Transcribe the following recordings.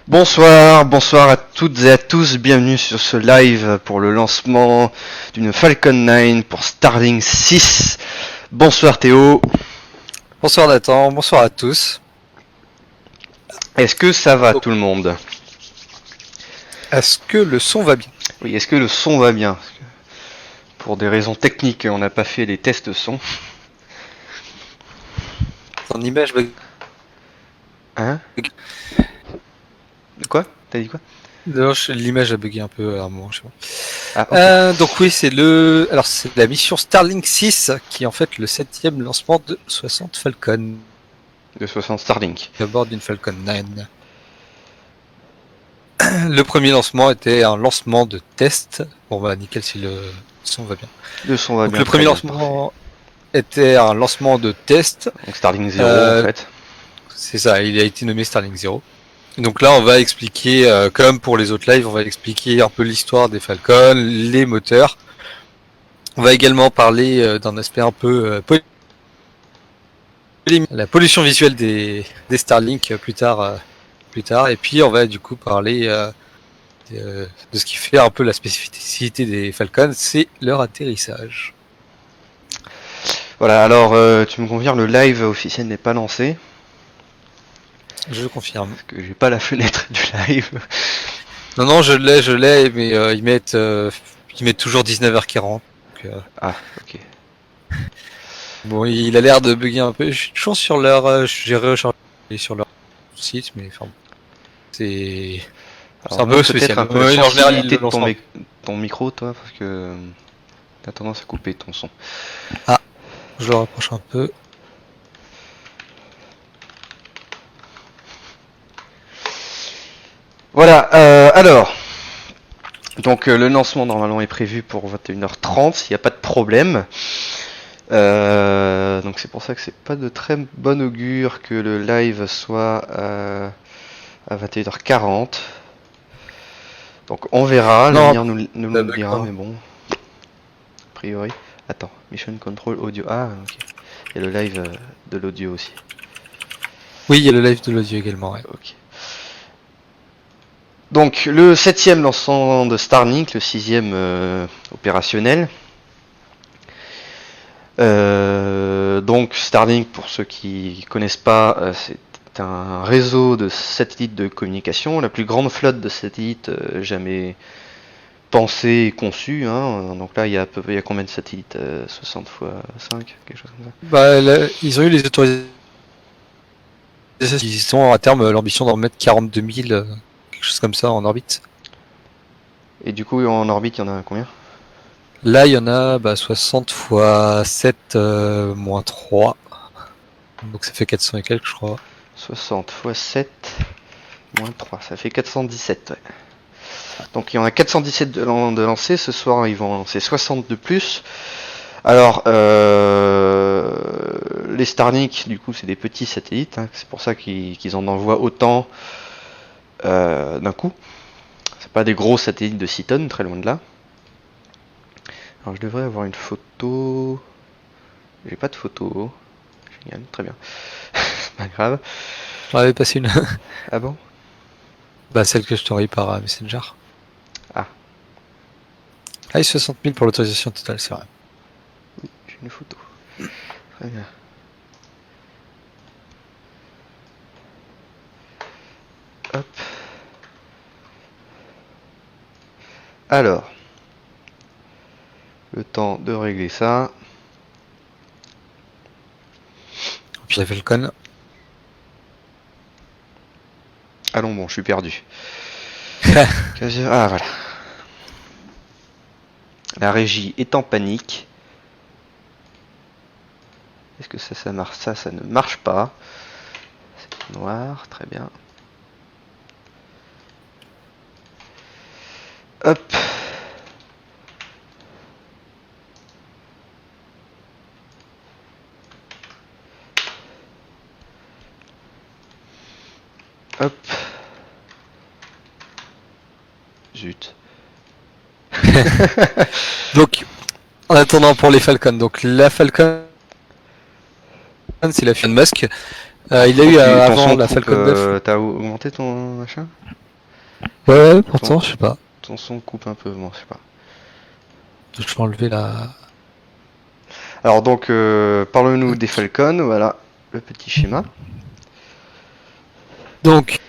Bonsoir à toutes et à tous, bienvenue sur ce live pour le lancement d'une Falcon 9 pour Starlink 6. Bonsoir Théo. Bonsoir Nathan, bonsoir à tous. Est-ce que ça va tout le monde? Est-ce que le son va bien? Oui, est-ce que le son va bien? Pour des raisons techniques, on n'a pas fait les tests son. Ton image bug. Hein? Quoi? T'as dit quoi? D'ailleurs, l'image a bugué un peu à un moment, je sais pas. Ah, okay. Donc oui, c'est la mission Starlink 6 qui est en fait le 7e lancement de 60 Falcon. De 60 Starlink. À bord d'une Falcon 9. Le premier lancement était un lancement de test. Bon bah nickel si le son va bien. Le son va Donc bien. le premier lancement était un lancement de test. Donc Starlink 0 en fait. C'est ça, il a été nommé Starlink 0. Donc là, on va expliquer, comme pour les autres lives, on va expliquer un peu l'histoire des Falcon, les moteurs. On va également parler d'un aspect un peu la pollution visuelle des Starlink plus tard. Et puis, on va du coup parler de ce qui fait un peu la spécificité des Falcon, c'est leur atterrissage. Voilà, alors tu me confirmes, le live officiel n'est pas lancé. Je confirme. Parce que j'ai pas la fenêtre du live. Non, je l'ai, mais ils mettent toujours 19h40. Ah, ok. Bon, il a l'air de bugger un peu. Je suis toujours sur leur, j'ai rechargé sur leur site, mais enfin, c'est un peu spécial. Peut-être un peu la sensibilité de ton micro, toi, parce que t'as tendance à couper ton son. Ah, je le rapproche un peu. Voilà, alors, donc le lancement normalement est prévu pour 21h30, s'il n'y a pas de problème. Donc c'est pour ça que c'est pas de très bon augure que le live soit à 21h40. Donc on verra, l'avenir nous le dira, mais bon, a priori. Attends, Mission Control Audio, ah ok, il y a le live de l'audio aussi. Oui, il y a le live de l'audio également, ouais. Ok. Donc le 7e lancement de Starlink, le 6e opérationnel. Donc Starlink, pour ceux qui connaissent pas, c'est un réseau de satellites de communication, la plus grande flotte de satellites jamais pensée et conçue. Hein. Donc là, il y a combien de satellites 60 fois 5, quelque chose comme ça. Bah, là, ils ont eu les autorisations. Ils ont à terme l'ambition d'en mettre 42 000, quelque chose comme ça, en orbite. Et du coup, en orbite, il y en a combien? Là, il y en a 60 fois 7 moins 3. Donc ça fait 400 et quelques, je crois. 60 fois 7 moins 3, ça fait 417, ouais. Donc il y en a 417 de lancés, ce soir ils vont en lancer 60 de plus. Alors les Starlink du coup c'est des petits satellites, hein, c'est pour ça qu'ils en envoient autant d'un coup. C'est pas des gros satellites de 6 tonnes, très loin de là. Alors je devrais avoir une photo. J'ai pas de photo. Génial, très bien. Pas grave. J'en avais passé une. Ah bon? Bah celle que je t'envoie par Messenger. Ah. Ah, 60 000 pour l'autorisation totale, c'est vrai. Oui, j'ai une photo. Très bien. Hop. Alors. Le temps de régler ça. Puis la Falcon. Allons bon, je suis perdu. Ah voilà. La régie est en panique. Est-ce que ça marche? Ça ne marche pas. C'est noir, très bien. Hop. Hop. Zut. Donc, en attendant pour les Falcon, donc la Falcon, c'est la fille de Musk. Il a eu avant la Falcon 9. T'as augmenté ton machin? Ouais, pourtant, je sais pas. Ton son coupe un peu, bon, je sais pas. Je vais enlever la. Alors donc, parlons-nous des Falcons, voilà le petit schéma. Donc,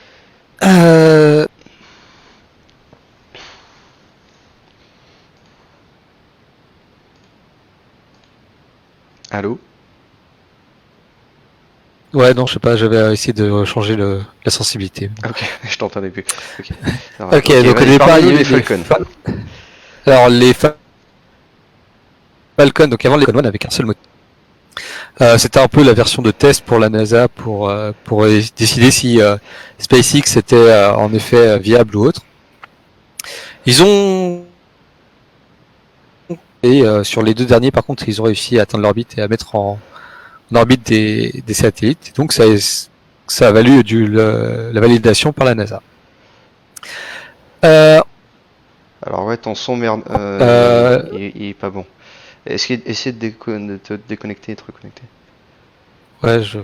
Allô? ouais, non, je sais pas, j'avais essayé de changer la sensibilité. Ok, je t'entendais plus. Ok, ça va. Ok, donc au vas-y, départ, il y parle-nous a eu des Falcons. Alors, Falcon, donc avant les Falcon 1 avec un seul moteur. C'était un peu la version de test pour la NASA pour décider si SpaceX était en effet viable ou autre. Ils ont et sur les deux derniers, par contre, ils ont réussi à atteindre l'orbite et à mettre en orbite des satellites. Donc ça a valu la validation par la NASA. Alors ouais, ton son merde, il est pas bon. Essaie de te déconnecter et te reconnecter. Ouais, je.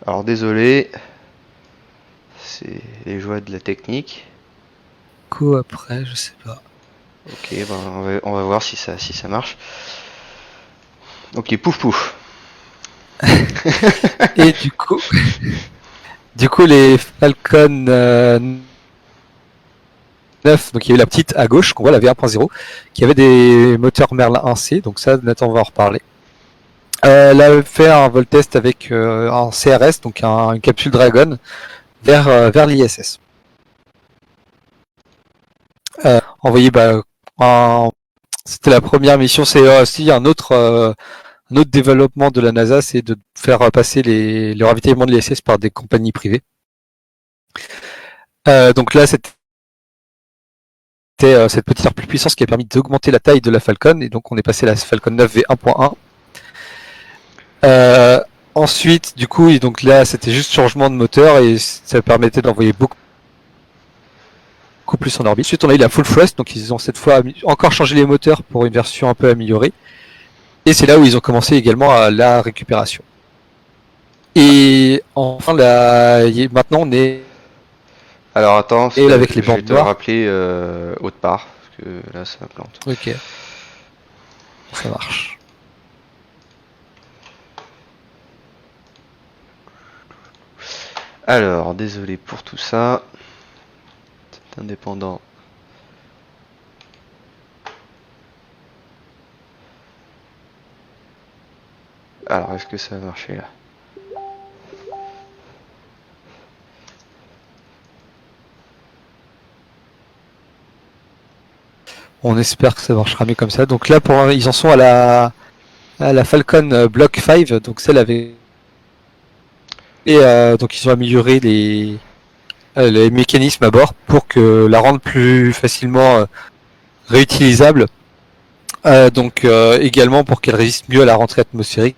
Alors désolé, c'est les joies de la technique. Coup après, je sais pas. Ok, ben on va voir si ça marche. Ok, pouf pouf. Et du coup les Falcon 9, donc il y a eu la petite à gauche qu'on voit, la V1.0, qui avait des moteurs Merlin 1C, donc ça Nathan va en reparler. Elle a fait un vol test avec un CRS, donc une capsule Dragon, vers l'ISS. Envoyé, c'était la première mission. C'est aussi un autre développement de la NASA, c'est de faire passer le ravitaillement de l'ISS par des compagnies privées. Donc là, c'était cette petite plus puissance qui a permis d'augmenter la taille de la Falcon, et donc on est passé à la Falcon 9 V1.1. Ensuite, du coup, donc là, c'était juste changement de moteur et ça permettait d'envoyer beaucoup plus en orbite. Ensuite, on a eu la full thrust, donc ils ont cette fois encore changé les moteurs pour une version un peu améliorée. Et c'est là où ils ont commencé également à la récupération. Et enfin, maintenant, on est. Alors attends, et avec les je vais bandes te noires. rappeler autre part, parce que là ça plante. Ok, ça marche. Alors, désolé pour tout ça. C'est indépendant. Alors, est-ce que ça va marcher là? On espère que ça marchera mieux comme ça. Donc là, ils en sont à la Falcon Block 5, donc celle avec. Et donc ils ont amélioré les mécanismes à bord pour que la rendre plus facilement réutilisable. Donc également pour qu'elle résiste mieux à la rentrée atmosphérique.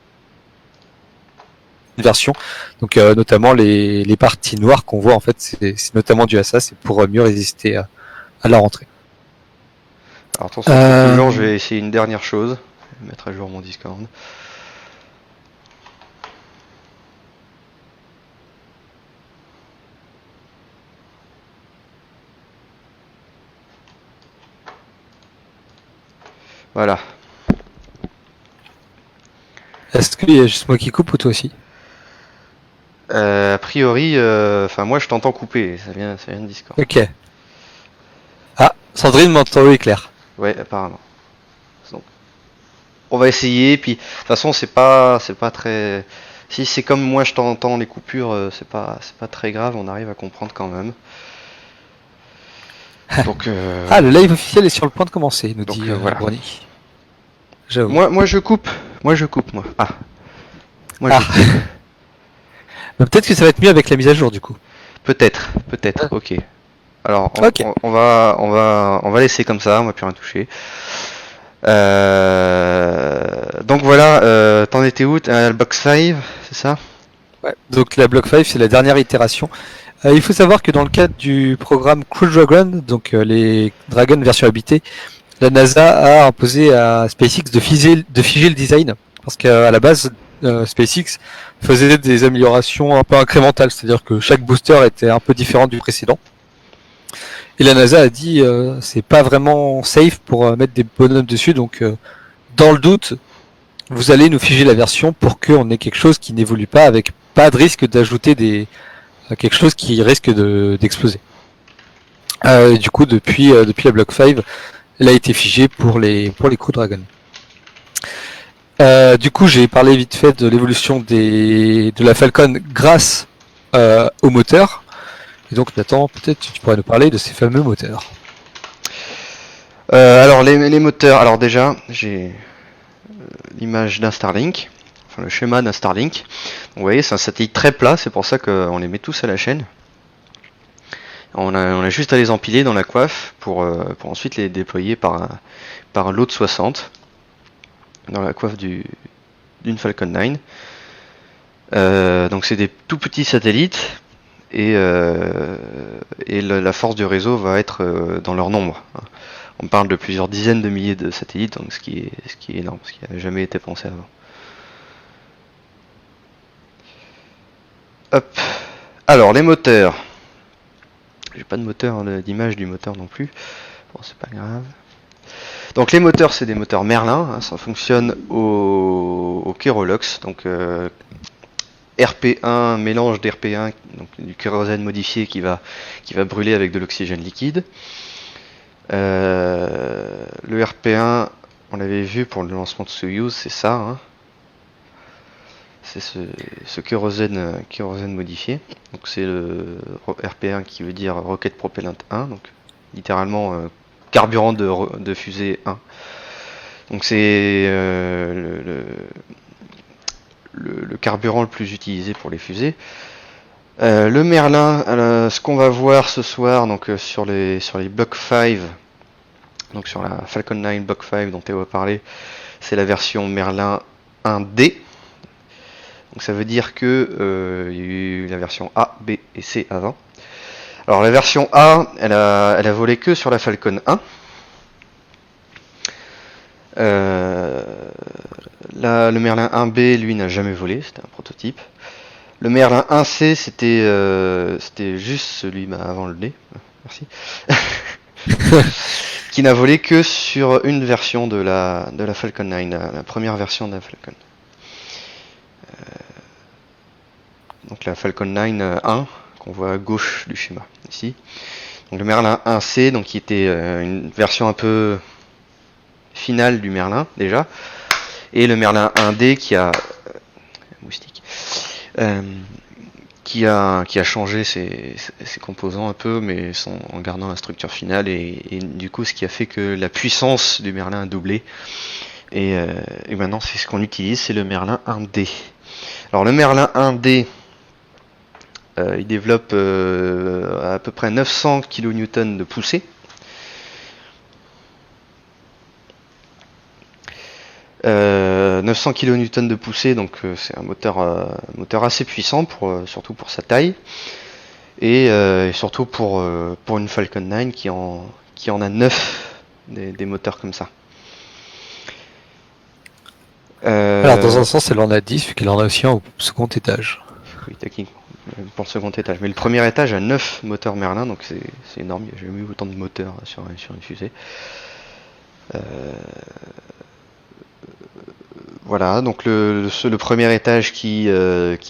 Version. Donc notamment les parties noires qu'on voit en fait, c'est notamment dû à ça, c'est pour mieux résister à la rentrée. Alors attention, quelques jours, je vais essayer une dernière chose. Je vais mettre à jour mon Discord. Voilà. Est-ce qu'il y a juste moi qui coupe ou toi aussi? A priori, moi je t'entends couper, ça vient de Discord. Ok. Ah, Sandrine m'entend éclair. Ouais, apparemment. Donc, on va essayer, puis de toute façon c'est pas très. Si c'est comme moi je t'entends les coupures, c'est pas très grave, on arrive à comprendre quand même. Donc le live officiel est sur le point de commencer, nous dit voilà. Brony. J'avoue. Moi je coupe. Moi. Ah. Moi je coupe. Peut-être que ça va être mieux avec la mise à jour du coup. Peut-être. Ok. Alors Ok. on va laisser comme ça, on va plus rien toucher. Donc voilà, t'en étais où? Le box 5, c'est ça? Ouais. Donc la Block 5, c'est la dernière itération. Il faut savoir que dans le cadre du programme Crew Dragon, donc les Dragon version habitée, la NASA a imposé à SpaceX de figer le design, parce qu'à la base, SpaceX faisait des améliorations un peu incrémentales, c'est-à-dire que chaque booster était un peu différent du précédent. Et la NASA a dit c'est pas vraiment safe pour mettre des bonhommes dessus, donc dans le doute, vous allez nous figer la version pour qu'on ait quelque chose qui n'évolue pas, avec pas de risque d'ajouter quelque chose qui risque d'exploser. Du coup, depuis la Block 5, elle a été figée pour les Crew Dragon. Du coup, j'ai parlé vite fait de l'évolution de la Falcon grâce au moteur. Et donc, Nathan, peut-être tu pourrais nous parler de ces fameux moteurs. Alors les moteurs, alors déjà j'ai l'image d'un Starlink, enfin le schéma d'un Starlink. Donc, vous voyez, c'est un satellite très plat, c'est pour ça qu'on les met tous à la chaîne. On a juste à les empiler dans la coiffe pour ensuite les déployer par lot de 60 dans la coiffe d'une Falcon 9. Donc c'est des tout petits satellites et la force du réseau va être dans leur nombre. On parle de plusieurs dizaines de milliers de satellites, donc ce qui est énorme, ce qui n'a jamais été pensé avant. Hop. Alors les moteurs. J'ai pas de moteur, d'image du moteur non plus. Bon, c'est pas grave. Donc les moteurs, c'est des moteurs Merlin, hein, ça fonctionne au Kerolox, donc RP1, mélange d'RP1, donc du kérosène modifié qui va brûler avec de l'oxygène liquide. Le RP1, on l'avait vu pour le lancement de Soyuz, c'est ça, hein. C'est ce kérosène modifié. Donc c'est le RP1 qui veut dire Rocket Propellant 1, donc littéralement carburant de fusée 1. Donc c'est le carburant le plus utilisé pour les fusées. Le Merlin, ce qu'on va voir ce soir, donc sur les Block 5, donc sur la Falcon 9 Block 5 dont Théo a parlé, c'est la version Merlin 1D. Donc ça veut dire que il y a eu la version A, B et C avant. Alors la version A, elle a volé que sur la Falcon 1. Le Merlin 1B, lui, n'a jamais volé, c'était un prototype. Le Merlin 1C, c'était juste celui avant le D. Merci. Qui n'a volé que sur une version de la Falcon 9, la première version de la Falcon. Donc la Falcon 9 1 qu'on voit à gauche du schéma ici. Donc le Merlin 1C, donc qui était une version un peu finale du Merlin déjà, et le Merlin 1D qui a qui a changé ses composants un peu, mais en gardant la structure finale, et du coup ce qui a fait que la puissance du Merlin a doublé, et maintenant c'est ce qu'on utilise, c'est le Merlin 1D. Alors le Merlin 1D, il développe à peu près 900 kN de poussée. Euh, 900 kN de poussée, donc c'est un moteur assez puissant, surtout pour sa taille, et surtout pour une Falcon 9 qui en a 9 des moteurs comme ça. Alors dans un sens elle en a 10 vu qu'elle en a aussi un au second étage. Oui, techniquement, pour le second étage. Mais le premier étage a 9 moteurs Merlin, donc c'est énorme, il n'y a jamais eu autant de moteurs sur une fusée. Voilà, donc le premier étage qui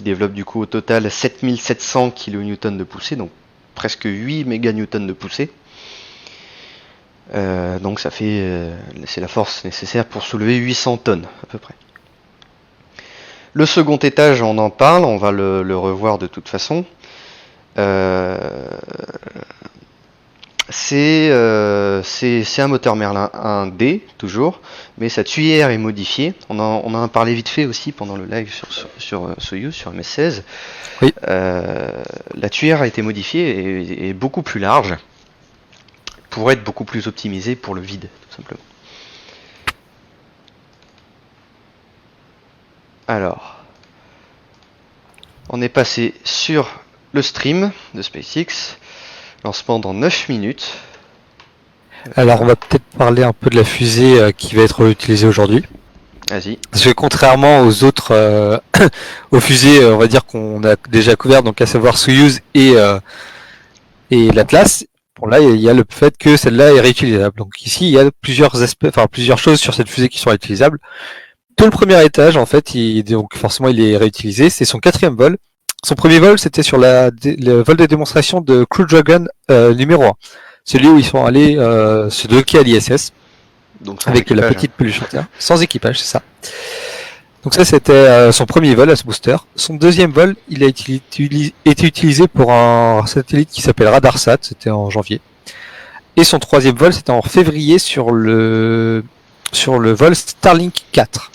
développe du coup au total 7700 kN de poussée, donc presque 8 méganewtons de poussée. Donc ça fait, c'est la force nécessaire pour soulever 800 tonnes à peu près. Le second étage, on en parle, on va le revoir de toute façon. C'est un moteur Merlin 1D toujours, mais sa tuyère est modifiée. On en a parlé vite fait aussi pendant le live sur Soyuz, sur MS-16. Oui. La tuyère a été modifiée et est beaucoup plus large pour être beaucoup plus optimisée pour le vide, tout simplement. Alors, on est passé sur le stream de SpaceX. Lancement dans 9 minutes. Alors on va peut-être parler un peu de la fusée qui va être utilisée aujourd'hui. Vas-y. Parce que contrairement aux autres, aux fusées, on va dire qu'on a déjà couvert, donc à savoir Soyuz et l'Atlas, bon là il y a le fait que celle-là est réutilisable. Donc ici il y a plusieurs aspects, enfin plusieurs choses sur cette fusée qui sont réutilisables. Tout le premier étage, en fait, donc forcément il est réutilisé. C'est son 4e vol. Son premier vol, c'était sur le vol de démonstration de Crew Dragon numéro 1. Celui où ils sont allés se docker à l'ISS. Donc sans Avec la équipage, petite peluche en terre. Sans équipage, c'est ça. Donc ça, c'était son premier vol à ce booster. Son deuxième vol, il a été utilisé pour un satellite qui s'appelle Radarsat. C'était en janvier. Et son troisième vol, c'était en février sur le vol Starlink 4.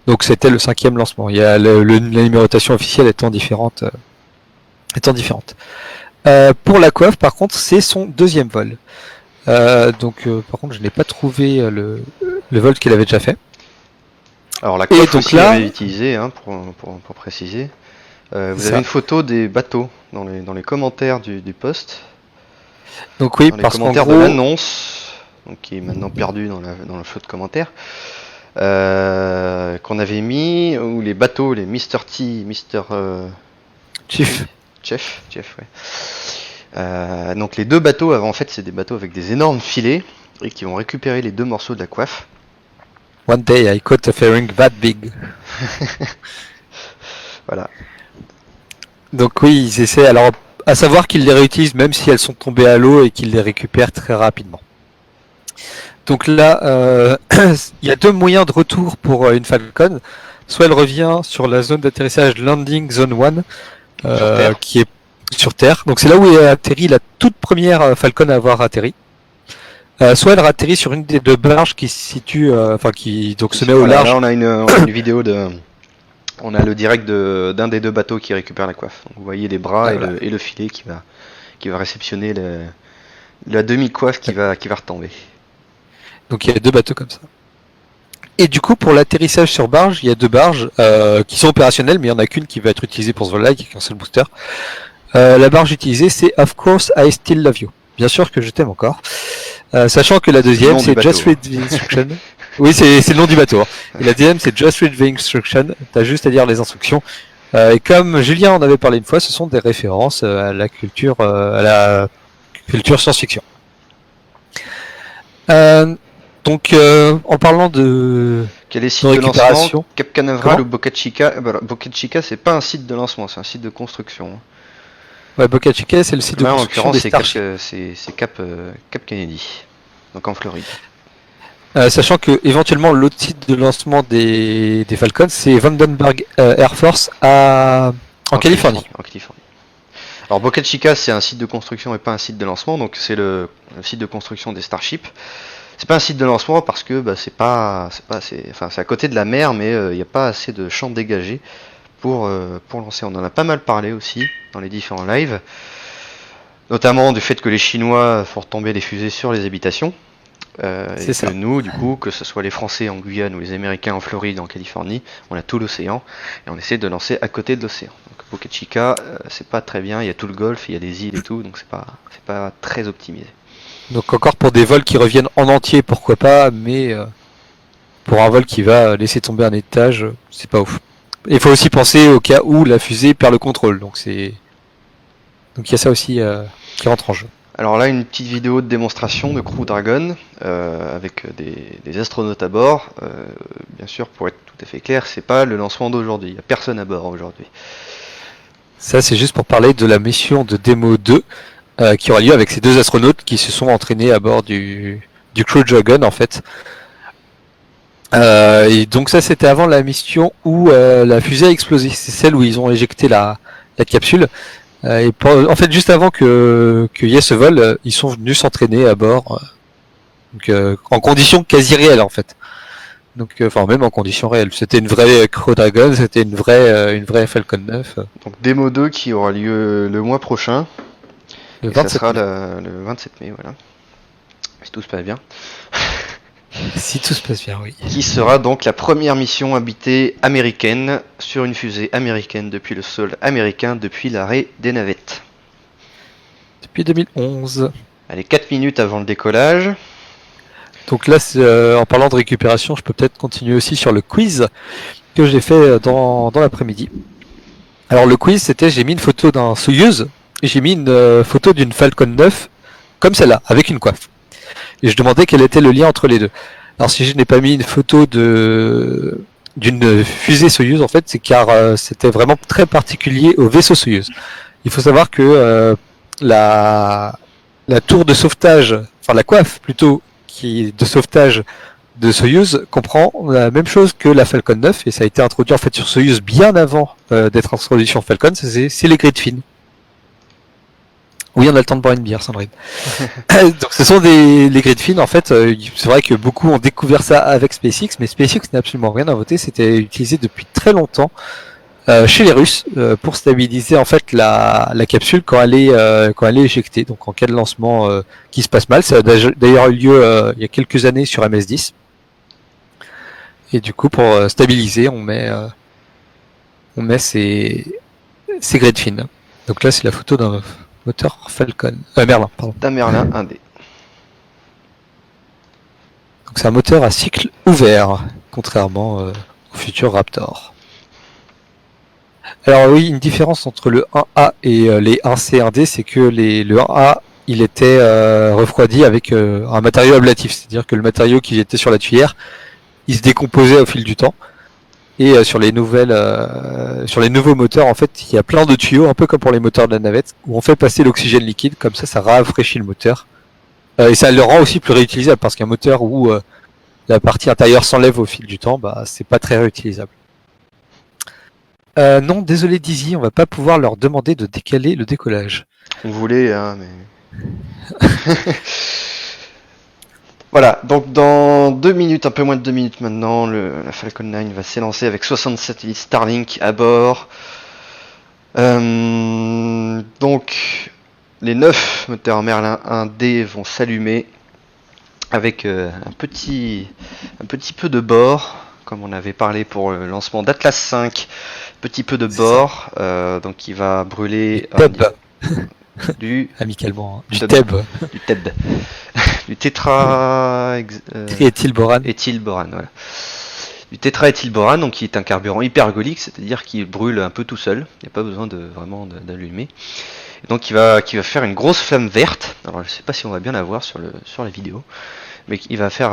Donc c'était le 5e lancement. Il y a la numérotation officielle étant différente. Pour la coiffe, par contre, c'est son deuxième vol. Par contre, je n'ai pas trouvé le vol qu'il avait déjà fait. Alors la coiffe aussi là... est réutilisée, hein, pour préciser. Vous avez une photo des bateaux dans les commentaires du post. Donc oui, dans les commentaires de l'annonce, donc qui est maintenant perdu dans le flot de commentaires, qu'on avait mis, où les bateaux, les Mr. T, Chief, ouais. Donc les deux bateaux, en fait, c'est des bateaux avec des énormes filets et qui vont récupérer les deux morceaux de la coiffe. One day I caught a fairing that big. Voilà. Donc oui, ils essaient. Alors, à savoir qu'ils les réutilisent même si elles sont tombées à l'eau et qu'ils les récupèrent très rapidement. Donc là, il y a deux moyens de retour pour une Falcon. Soit elle revient sur la zone d'atterrissage Landing Zone 1, qui est sur Terre. Donc c'est là où est atterri la toute première Falcon à avoir atterri. Soit elle atterrit sur une des deux barges qui se situe, qui donc se met au large. Là on a une vidéo on a le direct d'un des deux bateaux qui récupère la coiffe. Donc vous voyez les bras et le filet qui va réceptionner la demi-coiffe qui va retomber. Donc il y a deux bateaux comme ça. Et du coup, pour l'atterrissage sur barge, il y a deux barges qui sont opérationnelles, mais il n'y en a qu'une qui va être utilisée pour ce vol-là, qui est qu'un seul booster. La barge utilisée, c'est Of Course I Still Love You. Bien sûr que je t'aime encore. Sachant que la deuxième, c'est Just Read the Instruction. Oui, c'est le nom du bateau. Et la deuxième, c'est Just Read the Instruction. T'as juste à lire les instructions. Et comme Julien en avait parlé une fois, ce sont des références à la culture science-fiction. Donc, en parlant de... Quel est le site de lancement, Cap Canaveral ou Boca Chica? Boca Chica, c'est pas un site de lancement, c'est un site de construction. Ouais, Boca Chica, c'est le site de construction. En l'occurrence, c'est Cap Kennedy, donc en Floride. Sachant que éventuellement l'autre site de lancement des Falcons, c'est Vandenberg Air Force en Californie. En Californie. Alors Boca Chica, c'est un site de construction et pas un site de lancement, donc c'est le site de construction des Starships. C'est pas un site de lancement parce que c'est à côté de la mer, mais il n'y a pas assez de champs dégagés pour lancer. On en a pas mal parlé aussi dans les différents lives, notamment du fait que les Chinois font retomber les fusées sur les habitations. Et que nous, du coup, que ce soit les Français en Guyane ou les Américains en Floride, en Californie, on a tout l'océan et on essaie de lancer à côté de l'océan. Donc Boca Chica, c'est pas très bien. Il y a tout le Golfe, il y a des îles et tout, donc c'est pas très optimisé. Donc encore pour des vols qui reviennent en entier, pourquoi pas, mais pour un vol qui va laisser tomber un étage, c'est pas ouf. Il faut aussi penser au cas où la fusée perd le contrôle, donc il y a ça aussi qui rentre en jeu. Alors là, une petite vidéo de démonstration de Crew Dragon avec des astronautes à bord. Bien sûr, pour être tout à fait clair, c'est pas le lancement d'aujourd'hui. Il n'y a personne à bord aujourd'hui. Ça, c'est juste pour parler de la mission de démo 2 qui aura lieu avec ces deux astronautes qui se sont entraînés à bord du Crew Dragon en fait. Et donc ça, c'était avant la mission où la fusée a explosé. C'est celle où ils ont éjecté la capsule. En fait, juste avant qu'il y ait ce vol, ils sont venus s'entraîner à bord, en conditions quasi réelles en fait. Donc, même en conditions réelles. C'était une vraie Crew Dragon, c'était une vraie Falcon 9. Donc démo 2 qui aura lieu le mois prochain. Le 27 ça sera le 27 mai, voilà. Si tout se passe bien. Si tout se passe bien, oui. Qui sera donc la première mission habitée américaine sur une fusée américaine depuis le sol américain depuis l'arrêt des navettes. Depuis 2011. Allez, 4 minutes avant le décollage. Donc là, en parlant de récupération, je peux peut-être continuer aussi sur le quiz que j'ai fait dans l'après-midi. Alors le quiz, c'était j'ai mis une photo d'un Soyuz et j'ai mis une photo d'une Falcon 9 comme celle-là, avec une coiffe. Et je demandais quel était le lien entre les deux. Alors si je n'ai pas mis une photo d'une fusée Soyuz, en fait, c'est car c'était vraiment très particulier au vaisseau Soyuz. Il faut savoir que la tour de sauvetage, enfin la coiffe plutôt, qui est de sauvetage de Soyuz comprend la même chose que la Falcon 9 et ça a été introduit en fait sur Soyuz bien avant d'être introduit sur Falcon, c'est les grilles fines. Oui, on a le temps de boire une bière, Sandrine. Donc ce sont les grilles fines, en fait, c'est vrai que beaucoup ont découvert ça avec SpaceX, mais SpaceX n'a absolument rien inventé, c'était utilisé depuis très longtemps chez les Russes pour stabiliser en fait la capsule quand elle est éjectée, donc en cas de lancement qui se passe mal. Ça a d'ailleurs eu lieu il y a quelques années sur MS-10. Et du coup, pour stabiliser, on met ces grilles fines. Donc là, c'est la photo d'un moteur Falcon, Merlin, pardon. D'un Merlin 1D. Donc c'est un moteur à cycle ouvert, contrairement au futur Raptor. Alors oui, une différence entre le 1A et les 1C, 1D, c'est que le 1A, il était refroidi avec un matériau ablatif, c'est-à-dire que le matériau qui était sur la tuyère, il se décomposait au fil du temps. Et sur les nouveaux moteurs, en fait, il y a plein de tuyaux, un peu comme pour les moteurs de la navette, où on fait passer l'oxygène liquide, comme ça rafraîchit le moteur. Et ça le rend aussi plus réutilisable, parce qu'un moteur où la partie intérieure s'enlève au fil du temps, bah c'est pas très réutilisable. Non, désolé Dizzy, on va pas pouvoir leur demander de décaler le décollage. On voulait, hein, mais... Voilà, donc dans 2 minutes, un peu moins de 2 minutes maintenant, la Falcon 9 va s'élancer avec 60 satellites Starlink à bord. Donc les 9 moteurs Merlin 1D vont s'allumer avec un petit peu de bord, comme on avait parlé pour le lancement d'Atlas 5, petit peu de bord, donc il va brûler du amicalement, hein. Du TEB, du tétra éthylborane, voilà. Du tétraéthylborane, donc qui est un carburant hypergolique, c'est-à-dire qu'il brûle un peu tout seul, il n'y a pas besoin vraiment d'allumer. Et donc il va faire une grosse flamme verte. Alors je sais pas si on va bien la voir sur la vidéo, mais ça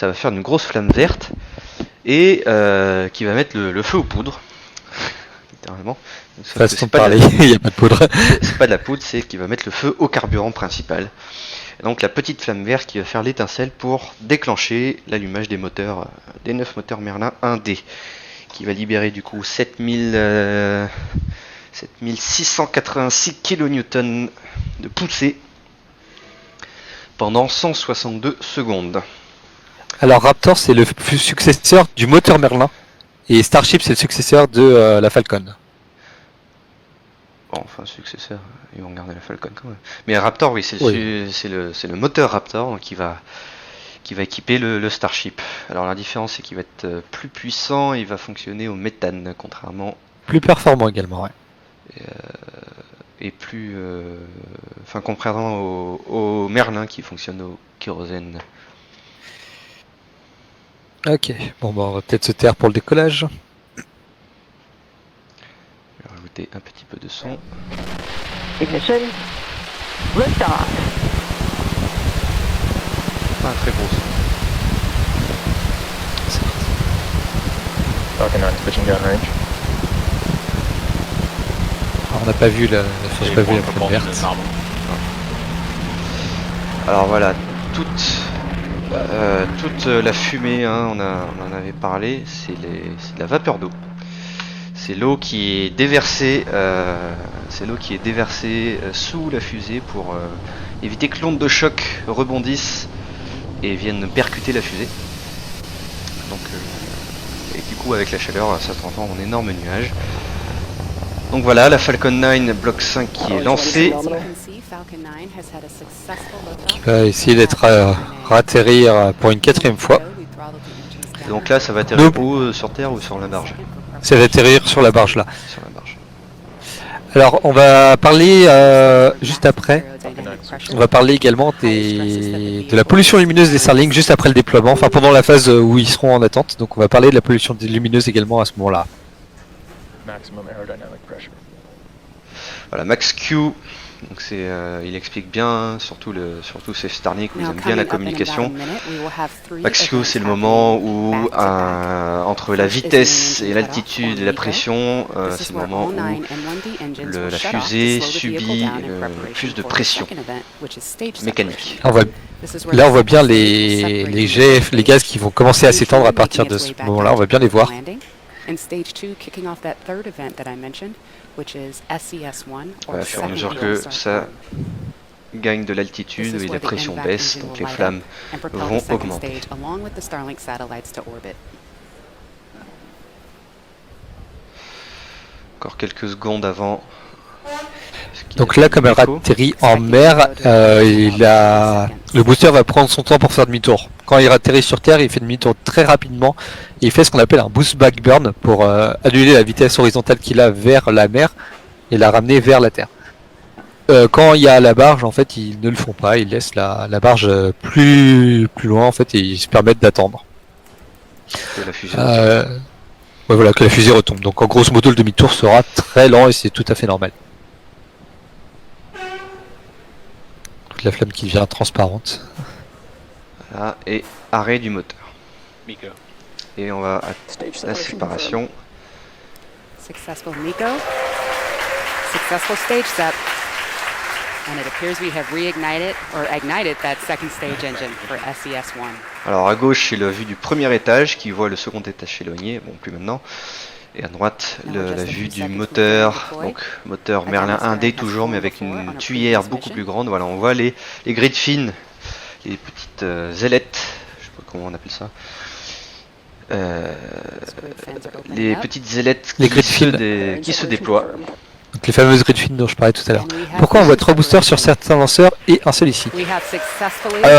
va faire une grosse flamme verte et qui va mettre le feu aux poudres. Littéralement. Façon de parler, il n'y a pas de poudre. C'est pas de la poudre, c'est qu'il va mettre le feu au carburant principal. Et donc la petite flamme verte qui va faire l'étincelle pour déclencher l'allumage des moteurs, des 9 moteurs Merlin 1D, qui va libérer du coup 7686 kN de poussée pendant 162 secondes. Alors Raptor, c'est le successeur du moteur Merlin, et Starship, c'est le successeur de la Falcon. Bon, enfin successeur, ils vont garder la Falcon quand même. Mais Raptor, oui, c'est le moteur Raptor donc qui va équiper le Starship. Alors la différence, c'est qu'il va être plus puissant et il va fonctionner au méthane, contrairement... Plus performant également, ouais. Et plus... Enfin, contrairement au Merlin qui fonctionne au kérosène. Ok, bon bah on va peut-être se taire pour le décollage. Je vais rajouter un petit peu de son. Ignition. Liftoff. Pas un très gros son. Falcon 9 switching gun range. Alors, on n'a pas vu la flamme verte. Alors voilà, toute la fumée, hein, on en avait parlé, c'est de la vapeur d'eau. C'est l'eau qui est déversée, sous la fusée pour éviter que l'onde de choc rebondisse et vienne percuter la fusée. Donc, et du coup, avec la chaleur, ça se transforme en énorme nuage. Donc voilà, la Falcon 9 Block 5 qui est lancée. Qui va essayer d'être ratterrir pour une 4e fois. Et donc là, ça va atterrir où, sur Terre ou sur la barge? Ça va atterrir sur la barge là. Sur la barge. Alors on va parler juste après On va parler également de la pollution lumineuse des Starlink juste après le déploiement, enfin pendant la phase où ils seront en attente. Donc on va parler de la pollution lumineuse également à ce moment-là. Voilà, Max Q. Donc il explique bien, surtout ces Starlink où ils aiment bien la communication. Max Q, c'est le moment où entre la vitesse et l'altitude et la pression, c'est le moment où la fusée subit plus de pression mécanique. Là on voit bien les jets, les gaz qui vont commencer à s'étendre à partir de ce moment-là, on va bien les voir. Au fur et à mesure que ça gagne de l'altitude et la pression baisse, donc les flammes vont augmenter. Encore quelques secondes avant. Donc là, comme elle atterrit en mer, le booster va prendre son temps pour faire demi-tour. Quand il atterrit sur Terre, il fait demi-tour très rapidement et il fait ce qu'on appelle un boost back burn pour annuler la vitesse horizontale qu'il a vers la mer et la ramener vers la Terre. Quand il y a la barge, en fait, ils ne le font pas, ils laissent la barge plus loin en fait et ils se permettent d'attendre. Que la fusée ouais, voilà, que la fusée retombe. Donc en grosso modo, le demi-tour sera très lent et c'est tout à fait normal. Toute la flamme qui devient transparente. Voilà, et arrêt du moteur. Et on va à la séparation. Successful MECO. Successful stage step. And it appears we have reignited or ignited that second stage engine for SES-1. Alors à gauche, c'est la vue du premier étage qui voit le second étage s'éloigner, bon plus maintenant. Et à droite, la vue du moteur, donc moteur Merlin 1D toujours, mais avec une tuyère beaucoup plus grande. Voilà, on voit les grids fines, les petites ailettes, je sais pas comment on appelle ça. Les petites ailettes qui se déploient. Donc les fameuses grids fines dont je parlais tout à l'heure. Pourquoi on voit 3 boosters sur certains lanceurs et un seul ici?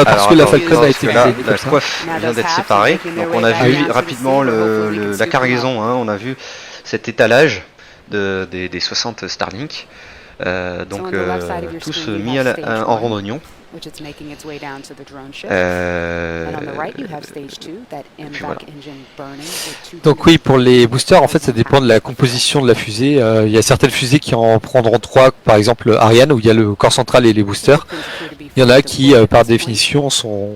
Parce que la Falcon a été la coiffe vient d'être séparée. Donc on a vu rapidement la cargaison, hein, on a vu cet étalage des 60 Starlink. Donc tous mis en rond d'oignon. Donc oui, pour les boosters, en fait, ça dépend de la composition de la fusée. Il y a certaines fusées qui en prendront 3, par exemple Ariane, où il y a le corps central et les boosters. Il y en a qui, par définition, sont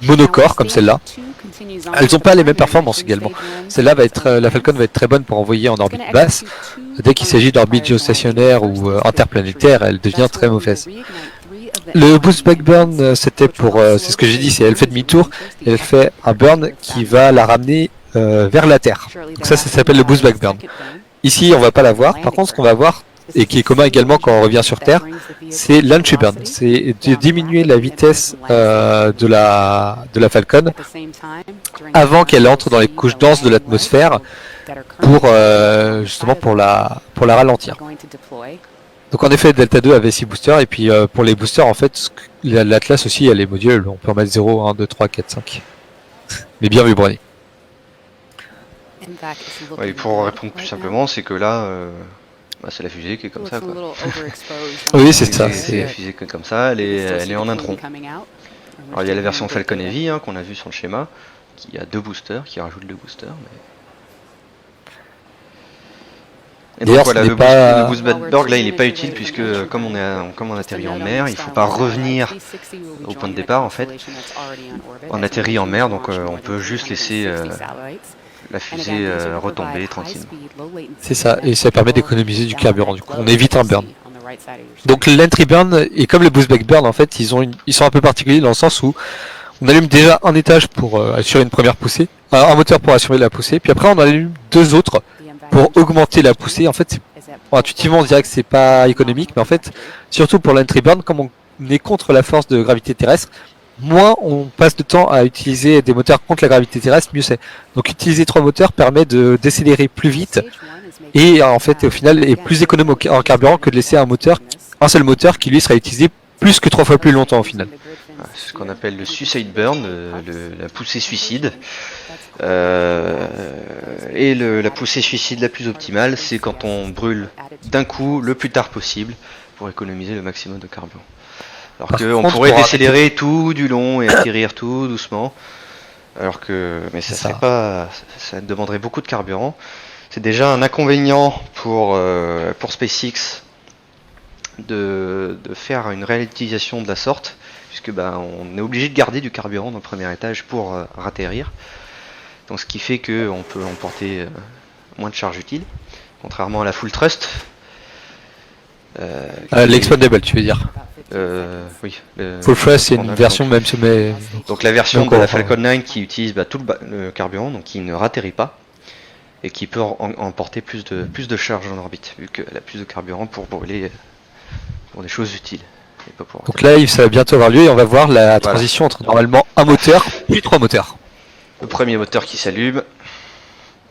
monocorps, comme celle-là. Elles n'ont pas les mêmes performances également. Celle-là la Falcon va être très bonne pour envoyer en orbite basse. Dès qu'il s'agit d'orbite géostationnaire ou interplanétaire, elle devient très mauvaise. Le boost back burn, c'était pour, c'est ce que j'ai dit, c'est elle fait demi-tour et elle fait un burn qui va la ramener vers la Terre. Donc ça s'appelle le boost back burn. Ici, on va pas la voir. Par contre, ce qu'on va voir, et qui est commun également quand on revient sur Terre, c'est l'entry burn. C'est de diminuer la vitesse de la Falcon avant qu'elle entre dans les couches denses de l'atmosphère pour justement pour la ralentir. Donc en effet, Delta 2 avait 6 boosters, et puis pour les boosters, en fait, l'Atlas aussi, elle est module, on peut en mettre 0, 1, 2, 3, 4, 5. Mais bien vibronné. Ouais, pour répondre plus simplement, c'est que là, c'est la fusée qui est comme ça, quoi. Oui, c'est ça. C'est la fusée qui est comme ça, elle est en intron. Alors il y a la version Falcon Heavy, hein, qu'on a vu sur le schéma, qui a 2 boosters, qui rajoute 2 boosters. Et donc voilà, le boost burn là il n'est pas utile puisque comme on atterrit en mer, il ne faut pas revenir au point de départ en fait. On atterrit en mer, donc on peut juste laisser la fusée retomber tranquillement. C'est ça, et ça permet d'économiser du carburant, du coup on évite un burn. Donc l'entry burn, et comme le boost back burn en fait, ils sont un peu particuliers dans le sens où on allume déjà un étage pour assurer une première poussée, un moteur pour assurer la poussée, puis après on allume 2 autres pour augmenter la poussée. En fait, intuitivement on dirait que c'est pas économique, mais en fait, surtout pour l'entry burn, comme on est contre la force de gravité terrestre, moins on passe de temps à utiliser des moteurs contre la gravité terrestre, mieux c'est. Donc utiliser 3 moteurs permet de décélérer plus vite et en fait au final est plus économe en carburant que de laisser un seul moteur qui lui sera utilisé plus que 3 fois plus longtemps au final. C'est ce qu'on appelle le suicide burn, la poussée suicide. Et la poussée suicide la plus optimale, c'est quand on brûle d'un coup le plus tard possible pour économiser le maximum de carburant. Alors qu'on pourrait décélérer tout du long et atterrir tout doucement. Mais ça demanderait beaucoup de carburant. C'est déjà un inconvénient pour SpaceX de faire une réutilisation de la sorte, puisque on est obligé de garder du carburant dans le premier étage pour ratterrir. Donc ce qui fait qu'on peut emporter moins de charge utile, contrairement à la full thrust. L'expandable, tu veux dire? Oui. Full thrust, c'est une version même sommet. Donc la version de la Falcon 9 qui utilise tout le carburant, donc qui ne ratterrit pas et qui peut emporter plus de charge en orbite, vu qu'elle a plus de carburant pour brûler pour des choses utiles. Et pas pour donc là, ça va bientôt avoir lieu et on va voir la transition entre normalement un moteur puis 3 moteurs. Le premier moteur qui s'allume.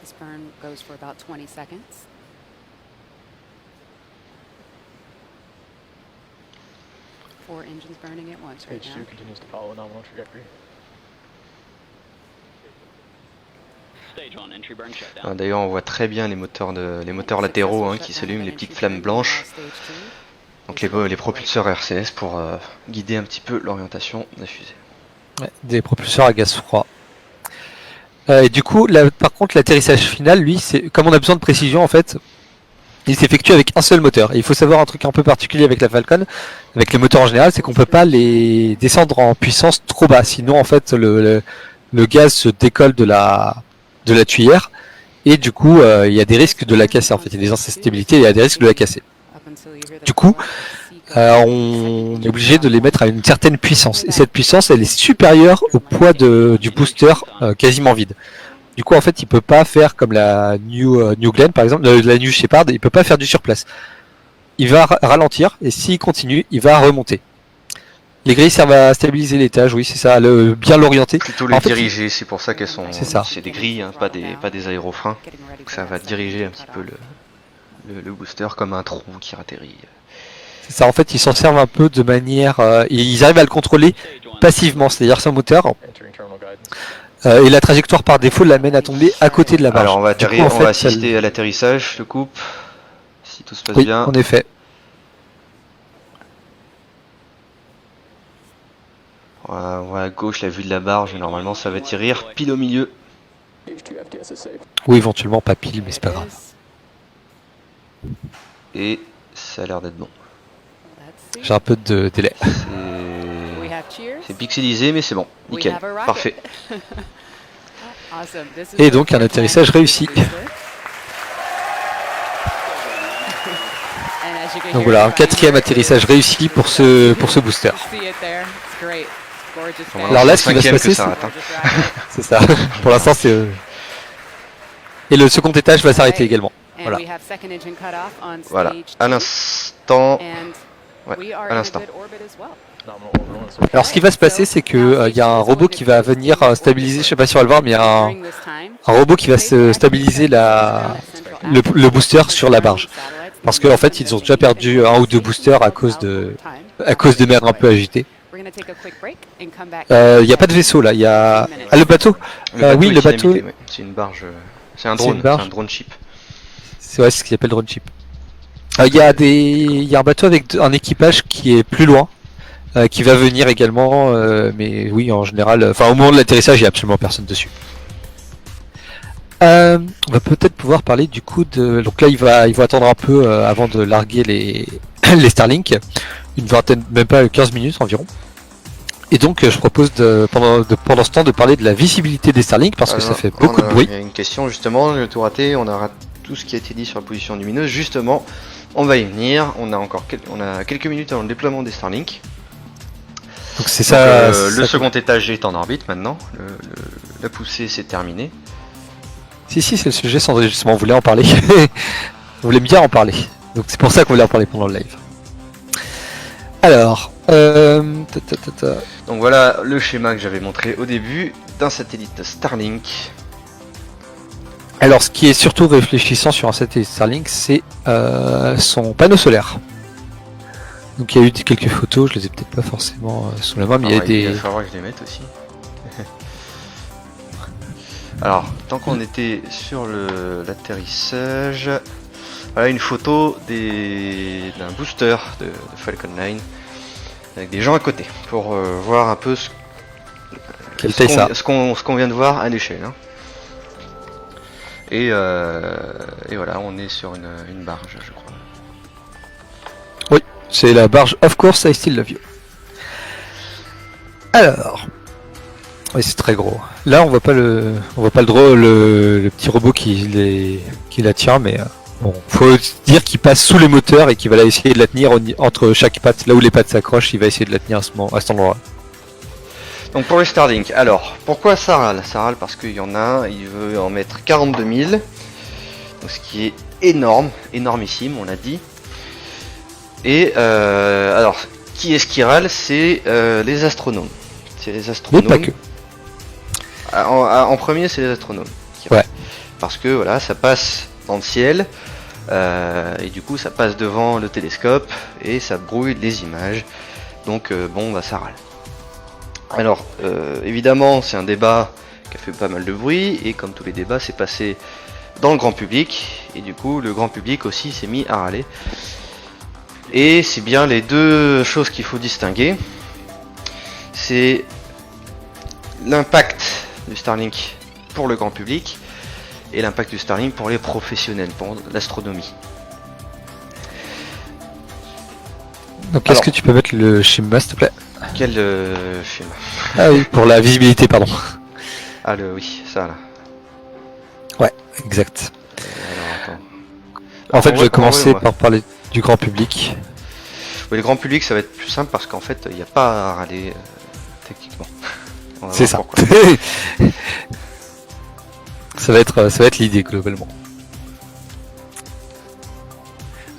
This burn goes for about 20 seconds. Four engines burning at once right Stage now. 2 continues to follow a nominal trajectory. Stage 1, entry burn shutdown. D'ailleurs, on voit très bien les moteurs latéraux qui s'allument, les petites flammes blanches. Donc les propulseurs RCS pour guider un petit peu l'orientation de la fusée. Ouais, des propulseurs à gaz froid. Et du coup, là, par contre, l'atterrissage final, lui, c'est comme on a besoin de précision en fait, il s'effectue avec un seul moteur. Et il faut savoir un truc un peu particulier avec la Falcon, avec les moteurs en général, c'est qu'on peut pas les descendre en puissance trop bas, sinon en fait le gaz se décolle de la tuyère et du coup il y a des risques de la casser. En fait, il y a des instabilités, il y a des risques de la casser. Du coup, on est obligé de les mettre à une certaine puissance. Et cette puissance, elle est supérieure au poids du booster quasiment vide. Du coup, en fait, il peut pas faire comme la New Glenn, par exemple, la New Shepard, il peut pas faire du surplace. Il va ralentir, et s'il continue, il va remonter. Les grilles servent à stabiliser l'étage, oui, c'est ça, bien l'orienter. Plutôt les diriger, c'est pour ça qu'elles sont... C'est ça. C'est des grilles, pas des aérofreins. Donc ça va diriger un petit peu le booster comme un tronc qui atterrit. C'est ça, en fait, ils s'en servent un peu de manière... ils arrivent à le contrôler passivement, c'est-à-dire sans moteur. Entering terminal guidance. Et la trajectoire par défaut l'amène à tomber à côté de la barre. Alors on va on va assister à l'atterrissage, je te coupe, si tout se passe oui, bien. en effet. On voit à gauche la vue de la barge, normalement ça va atterrir pile au milieu. Stage 2 FTS is safe. Ou éventuellement pas pile, mais c'est pas grave. Et ça a l'air d'être bon. J'ai un peu de délai. C'est pixelisé mais c'est bon, nickel, parfait. Et donc un atterrissage réussi. Donc voilà, un 4e atterrissage réussi pour ce booster. Alors là, ce qui va se passer, c'est ça. Pour l'instant, c'est... Et le second étage va s'arrêter également. Voilà. Voilà, à l'instant... Ouais, à l'instant. Nominal orbital insertion. Alors ce qui va se passer, c'est que il y a un robot qui va venir stabiliser, je sais pas si on va le voir, mais il y a un robot qui va stabiliser le booster sur la barge. Parce qu'en fait, ils ont déjà perdu un ou deux boosters à cause de mer un peu agitée. Il n'y a pas de vaisseau là, il y a... Ah, le bateau. Oui, le bateau. Habité, ouais. C'est une barge, c'est un drone, c'est un drone ship. C'est ce qu'ils appellent drone ship. Il y a un bateau avec un équipage qui est plus loin, qui va venir également, mais oui, en général, enfin au moment de l'atterrissage, il n'y a absolument personne dessus. On va peut-être pouvoir parler du coup de... Donc là, ils vont attendre un peu avant de larguer les Starlink, une vingtaine, même pas 15 minutes environ. Et donc, je propose pendant ce temps de parler de la visibilité des Starlink parce que ça fait beaucoup de bruit. Il y a une question justement, le tout raté, on a tout ce qui a été dit sur la position lumineuse, justement, on va y venir, on a quelques minutes avant le déploiement des Starlink. Donc c'est ça. Le second étage est en orbite maintenant, la poussée c'est terminé. Si, c'est le sujet, Sandrine, justement, on voulait en parler. On voulait bien en parler. Donc c'est pour ça qu'on voulait en parler pendant le live. Alors, donc voilà le schéma que j'avais montré au début d'un satellite Starlink. Alors ce qui est surtout réfléchissant sur un satellite Starlink, c'est son panneau solaire. Donc il y a eu quelques photos, je les ai peut-être pas forcément sous la main, mais il y a Il va des... falloir que je les mette aussi. Alors, tant qu'on était sur l'atterrissage, voilà une photo d'un booster de Falcon 9 avec des gens à côté pour voir un peu Quelle taille ça? ce qu'on vient de voir à l'échelle. Hein. Et voilà, on est sur une barge, je crois. Oui, c'est la barge Of Course I Still Love You. Alors, oui, c'est très gros. Là, on voit pas le petit robot qui la tient, mais bon, faut dire qu'il passe sous les moteurs et qu'il va essayer de la tenir entre chaque patte, là où les pattes s'accrochent, il va essayer de la tenir à cet endroit. Donc pour les Starlink, alors pourquoi ça râle? Ça râle parce qu'il y en a un, il veut en mettre 42 000, donc ce qui est énorme, énormissime, on l'a dit. Et alors, qui est-ce qui râle? C'est les astronomes. C'est les astronomes. Mais pas que. En premier, c'est les astronomes. Ouais. Parce que voilà, ça passe dans le ciel, et du coup ça passe devant le télescope, et ça brouille les images. Donc bon, bah ça râle. Alors, évidemment, c'est un débat qui a fait pas mal de bruit, et comme tous les débats, c'est passé dans le grand public, et du coup, le grand public aussi s'est mis à râler. Et c'est bien les deux choses qu'il faut distinguer. C'est l'impact du Starlink pour le grand public, et l'impact du Starlink pour les professionnels, pour l'astronomie. Donc, est-ce que tu peux mettre le schéma, s'il te plaît? Quel film? Ah oui, pour la visibilité, pardon. Ah oui, ça là. Ouais, exact. Alors, attends. En fait, je vais On commencer voit. par parler du grand public. Oui, le grand public, ça va être plus simple parce qu'en fait, il n'y a pas à râler techniquement. On va C'est voir ça. pourquoi. ça va être l'idée globalement.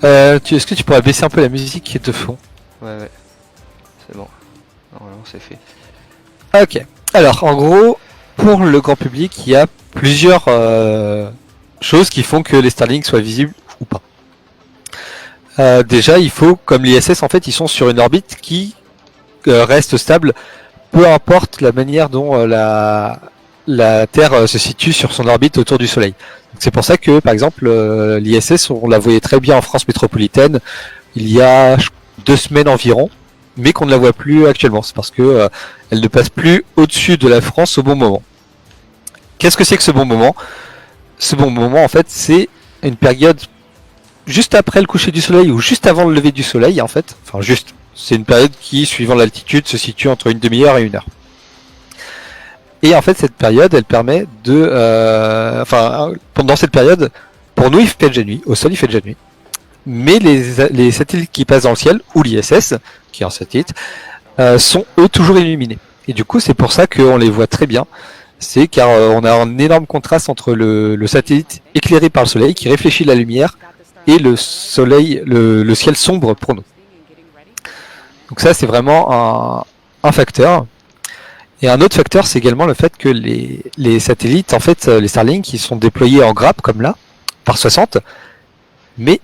Est-ce que tu pourrais baisser un peu la musique de fond? Ouais. C'est bon. Normalement, c'est fait. Ok. Alors, en gros, pour le grand public, il y a plusieurs choses qui font que les Starlink soient visibles ou pas. Déjà, il faut, comme l'ISS, en fait, ils sont sur une orbite qui reste stable, peu importe la manière dont la Terre se situe sur son orbite autour du Soleil. C'est pour ça que, par exemple, l'ISS, on la voyait très bien en France métropolitaine il y a 2 semaines environ, mais qu'on ne la voit plus actuellement. C'est parce que elle ne passe plus au-dessus de la France au bon moment. Qu'est-ce que c'est que ce bon moment? Ce bon moment, en fait, c'est une période juste après le coucher du soleil ou juste avant le lever du soleil, en fait. Enfin, juste. C'est une période qui, suivant l'altitude, se situe entre une demi-heure et 1 heure. Et en fait, cette période, elle permet de... pendant cette période, pour nous, il fait déjà nuit. Au sol, il fait déjà nuit. Mais les satellites qui passent dans le ciel, ou l'ISS, qui est un satellite, sont eux toujours illuminés. Et du coup, c'est pour ça qu'on les voit très bien. C'est car on a un énorme contraste entre le satellite éclairé par le soleil, qui réfléchit la lumière, et le soleil, le ciel sombre pour nous. Donc ça, c'est vraiment un facteur. Et un autre facteur, c'est également le fait que les satellites, en fait, les Starlink, ils sont déployés en grappe, comme là, par 60, mais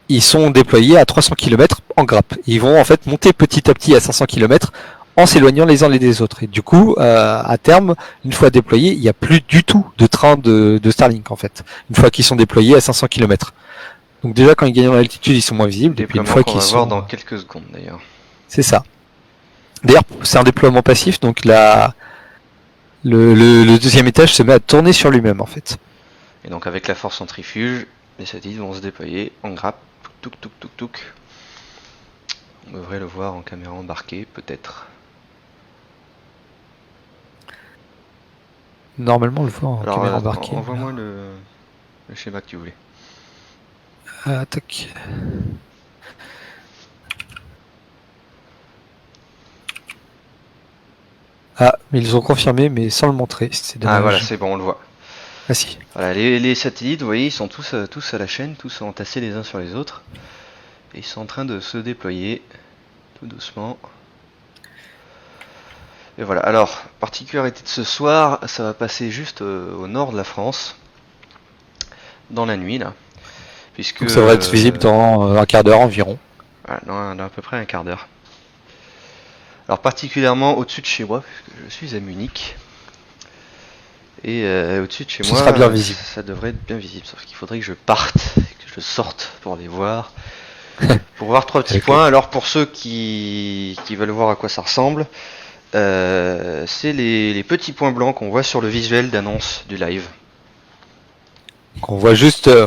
ils sont déployés à 300 km en grappe. Ils vont en fait monter petit à petit à 500 km en s'éloignant les uns des autres. Et du coup, à terme, une fois déployés, il n'y a plus du tout de train de Starlink, en fait, une fois qu'ils sont déployés à 500 km. Donc déjà, quand ils gagnent en altitude, ils sont moins visibles. Et puis une fois qu'ils sont... voir dans quelques secondes, d'ailleurs. C'est ça. D'ailleurs, c'est un déploiement passif, donc le deuxième étage se met à tourner sur lui-même, en fait. Et donc avec la force centrifuge, les satellites vont se déployer en grappe, touk. On devrait le voir en caméra embarquée, peut-être. Normalement, on le voit en caméra embarquée. Envoie-moi le schéma que tu voulais. Tac. Ah, mais ils ont confirmé, mais sans le montrer. C'est dommage. Ah voilà, c'est bon, on le voit. Ah si. Voilà, les satellites, vous voyez, ils sont tous à la chaîne, tous entassés les uns sur les autres. Et ils sont en train de se déployer, tout doucement. Et voilà, alors, particularité de ce soir, ça va passer juste au nord de la France, dans la nuit, là. Puisque, donc ça va être visible dans un quart d'heure environ. Voilà, dans à peu près un quart d'heure. Alors particulièrement au-dessus de chez moi, puisque je suis à Munich. Et au-dessus de chez Ce moi, sera bien visible. ça devrait être bien visible, sauf qu'il faudrait que je parte, que je sorte pour les voir. Pour voir 3 petits Avec points. Alors pour ceux qui veulent voir à quoi ça ressemble, c'est les petits points blancs qu'on voit sur le visuel d'annonce du live. Donc on voit on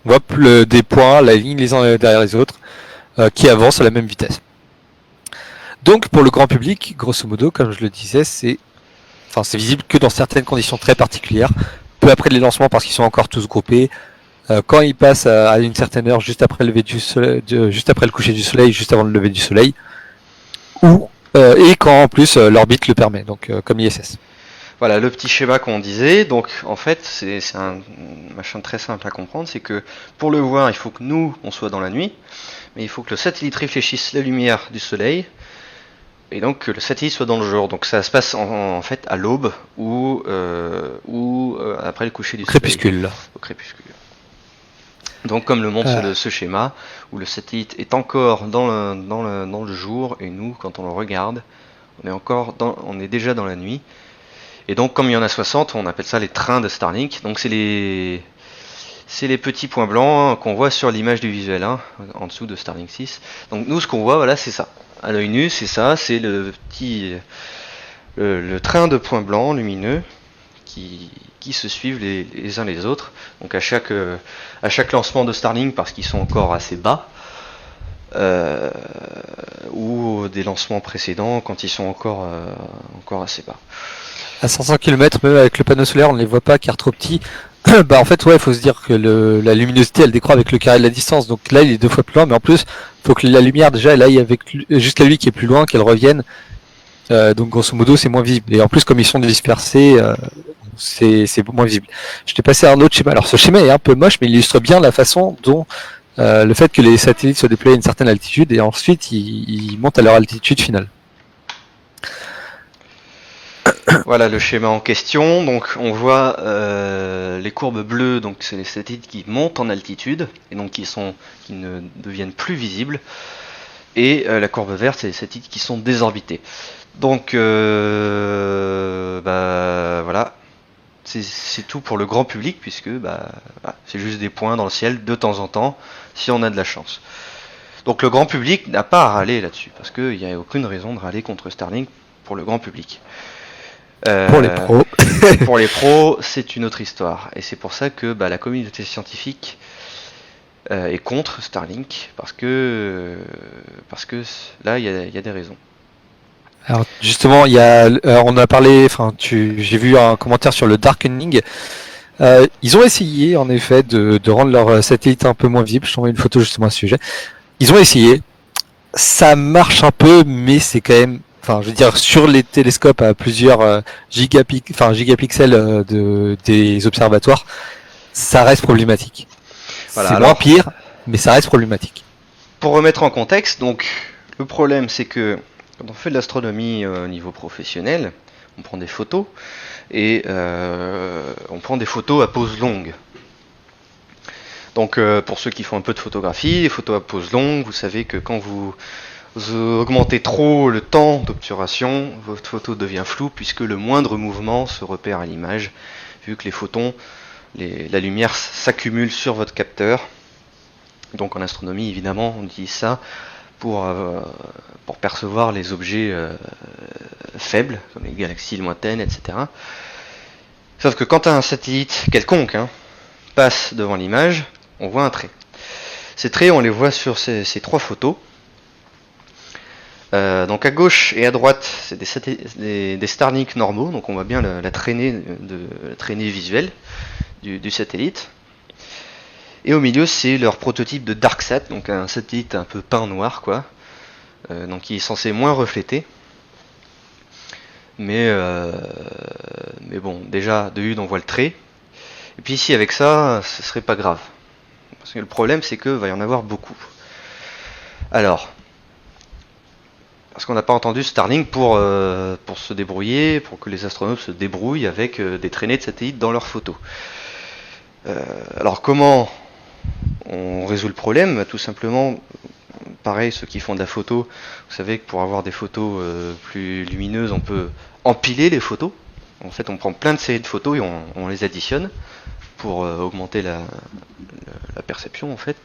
voit des points, la ligne les uns derrière les autres, qui avancent à la même vitesse. Donc pour le grand public, grosso modo, comme je le disais, c'est visible que dans certaines conditions très particulières, peu après les lancements parce qu'ils sont encore tous groupés, quand ils passent à une certaine heure, juste après le lever du soleil, juste après le coucher du soleil, juste avant le lever du soleil, et quand en plus l'orbite le permet, donc comme ISS. Voilà le petit schéma qu'on disait. Donc en fait c'est un machin très simple à comprendre, c'est que pour le voir il faut que nous on soit dans la nuit, mais il faut que le satellite réfléchisse la lumière du soleil, et donc que le satellite soit dans le jour. Donc ça se passe en fait à l'aube ou après le coucher du Crépuscule. soleil. Au crépuscule. Donc comme le montre ce schéma, où le satellite est encore dans le jour, et nous quand on le regarde, on est déjà dans la nuit. Et donc comme il y en a 60, on appelle ça les trains de Starlink. Donc c'est les petits points blancs qu'on voit sur l'image du visuel, hein, en dessous de Starlink 6. Donc nous ce qu'on voit, voilà, c'est ça. À l'œil nu, c'est ça, c'est le train de points blancs lumineux qui se suivent les uns les autres. Donc à chaque lancement de Starlink, parce qu'ils sont encore assez bas, ou des lancements précédents quand ils sont encore assez bas. À 500 km, même avec le panneau solaire, on ne les voit pas car trop petits. Bah en fait ouais, il faut se dire que la luminosité elle décroît avec le carré de la distance, donc là il est 2 fois plus loin, mais en plus il faut que la lumière déjà elle aille jusqu'à lui qui est plus loin, qu'elle revienne, donc grosso modo c'est moins visible, et en plus comme ils sont dispersés, c'est moins visible. Je t'ai passé un autre schéma, alors ce schéma est un peu moche mais il illustre bien la façon dont le fait que les satellites soient déployés à une certaine altitude et ensuite ils montent à leur altitude finale. Voilà le schéma en question. Donc on voit les courbes bleues, donc c'est les satellites qui montent en altitude et donc qui ne deviennent plus visibles. Et la courbe verte, c'est les satellites qui sont désorbités. Donc voilà, c'est tout pour le grand public, puisque c'est juste des points dans le ciel de temps en temps, si on a de la chance. Donc le grand public n'a pas à râler là-dessus, parce qu'il n'y a aucune raison de râler contre Starlink pour le grand public. Pour les pros. Pour les pros, c'est une autre histoire. Et c'est pour ça que la communauté scientifique est contre Starlink, parce que là, il y a des raisons. Alors justement, on a parlé, j'ai vu un commentaire sur le darkening. Ils ont essayé en effet de rendre leur satellite un peu moins visible. Je t'envoie une photo justement à ce sujet. Ils ont essayé, ça marche un peu, mais c'est quand même, sur les télescopes à plusieurs gigapixels des observatoires, ça reste problématique. Voilà, c'est moins pire, mais ça reste problématique. Pour remettre en contexte, donc le problème c'est que quand on fait de l'astronomie au niveau professionnel, on prend des photos et on prend des photos à pose longue. Donc pour ceux qui font un peu de photographie, les photos à pose longue, vous savez que quand vous augmentez trop le temps d'obturation, votre photo devient floue puisque le moindre mouvement se repère à l'image, vu que les photons, la lumière s'accumule sur votre capteur. Donc en astronomie, évidemment, on utilise ça pour percevoir les objets faibles, comme les galaxies lointaines, etc. Sauf que quand un satellite quelconque passe devant l'image, on voit un trait. Ces traits, on les voit sur ces 3 photos. Donc à gauche et à droite, c'est des Starlink normaux, donc on voit bien la traînée visuelle du satellite. Et au milieu, c'est leur prototype de DarkSat, donc un satellite un peu peint noir, quoi. Donc qui est censé moins refléter. Mais bon, déjà de une, on voit le trait. Et puis ici, avec ça, ce serait pas grave. Parce que le problème, c'est que va y en avoir beaucoup. Alors. Parce qu'on n'a pas entendu Starlink pour se débrouiller, pour que les astronautes se débrouillent avec des traînées de satellites dans leurs photos. Alors comment on résout le problème ? Tout simplement pareil, ceux qui font de la photo, vous savez que pour avoir des photos plus lumineuses, on peut empiler les photos. En fait, on prend plein de séries de photos et on les additionne pour augmenter la perception, en fait.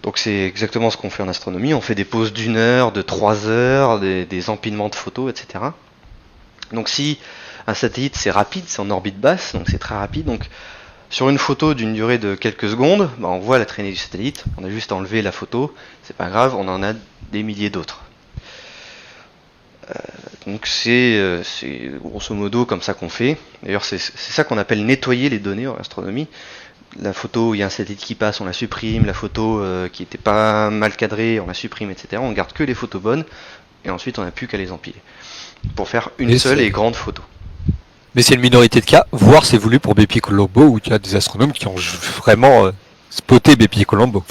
Donc c'est exactement ce qu'on fait en astronomie. On fait des pauses d'1 heure, de 3 heures, des empilements de photos, etc. Donc si un satellite c'est rapide, c'est en orbite basse, donc c'est très rapide. Donc sur une photo d'une durée de quelques secondes, on voit la traînée du satellite. On a juste à enlever la photo, c'est pas grave, on en a des milliers d'autres. Donc c'est grosso modo comme ça qu'on fait. D'ailleurs c'est ça qu'on appelle nettoyer les données en astronomie. La photo, il y a un satellite qui passe, on la supprime. La photo qui n'était pas mal cadrée, on la supprime, etc. On garde que les photos bonnes et ensuite on n'a plus qu'à les empiler pour faire une seule et grande photo. Mais c'est une minorité de cas, voire c'est voulu pour Bepi Colombo où il y a des astronomes qui ont vraiment spoté Bepi Colombo.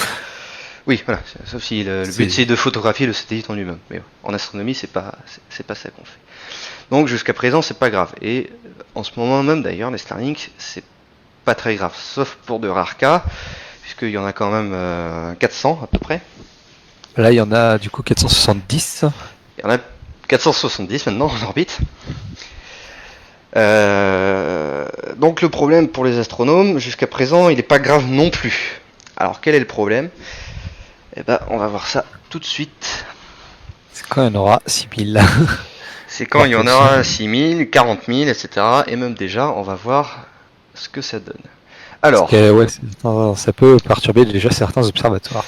Oui, voilà, sauf si le but c'est de photographier le satellite en lui-même. Mais en astronomie, c'est pas ça qu'on fait. Donc jusqu'à présent, c'est pas grave. Et en ce moment même d'ailleurs, les Starlink, c'est pas très grave, sauf pour de rares cas, puisqu'il y en a quand même 400 à peu près. Là, il y en a du coup 470. Il y en a 470 maintenant en orbite. Donc le problème pour les astronomes, jusqu'à présent, il n'est pas grave non plus. Alors quel est le problème ? Eh ben, on va voir ça tout de suite. C'est quand il y en aura 6000. C'est quand il y en aura 6000, 40 000, etc. Et même déjà, on va voir ce que ça donne. Alors, ça peut perturber déjà certains observatoires.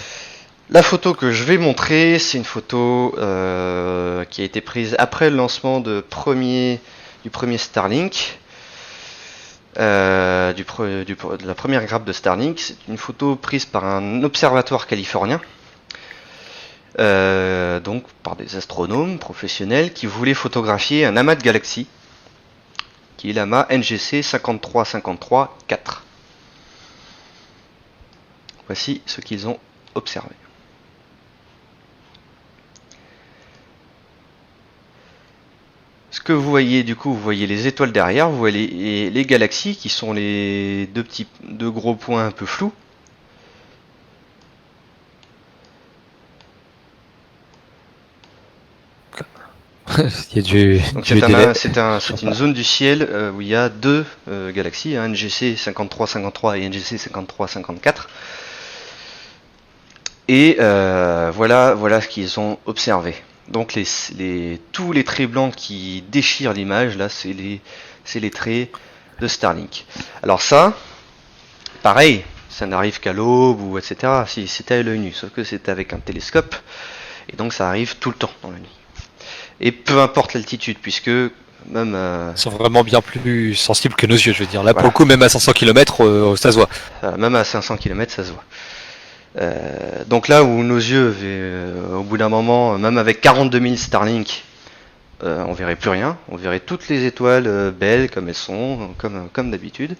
La photo que je vais montrer, c'est une photo qui a été prise après le lancement du premier Starlink. De la première grappe de Starlink. C'est une photo prise par un observatoire californien, donc par des astronomes professionnels qui voulaient photographier un amas de galaxies, qui est l'amas NGC 5353-4. Voici ce qu'ils ont observé. Ce que vous voyez du coup, vous voyez les étoiles derrière, vous voyez les galaxies qui sont les deux gros points un peu flous. Donc c'est une zone du ciel où il y a deux galaxies, NGC 5353 et NGC 5354. Et voilà ce qu'ils ont observé. Donc tous les traits blancs qui déchirent l'image, là, c'est les traits de Starlink. Alors ça, pareil, ça n'arrive qu'à l'aube ou etc. Si c'était à l'œil nu, sauf que c'est avec un télescope, et donc ça arrive tout le temps dans la nuit. Et peu importe l'altitude, puisque même... Ils sont vraiment bien plus sensibles que nos yeux, je veux dire. Là, pour le coup, même à 500 km, ça se voit. Même à 500 km, ça se voit. Donc là où nos yeux, au bout d'un moment, même avec 42 000 Starlink, on verrait plus rien. On verrait toutes les étoiles belles comme elles sont, comme d'habitude.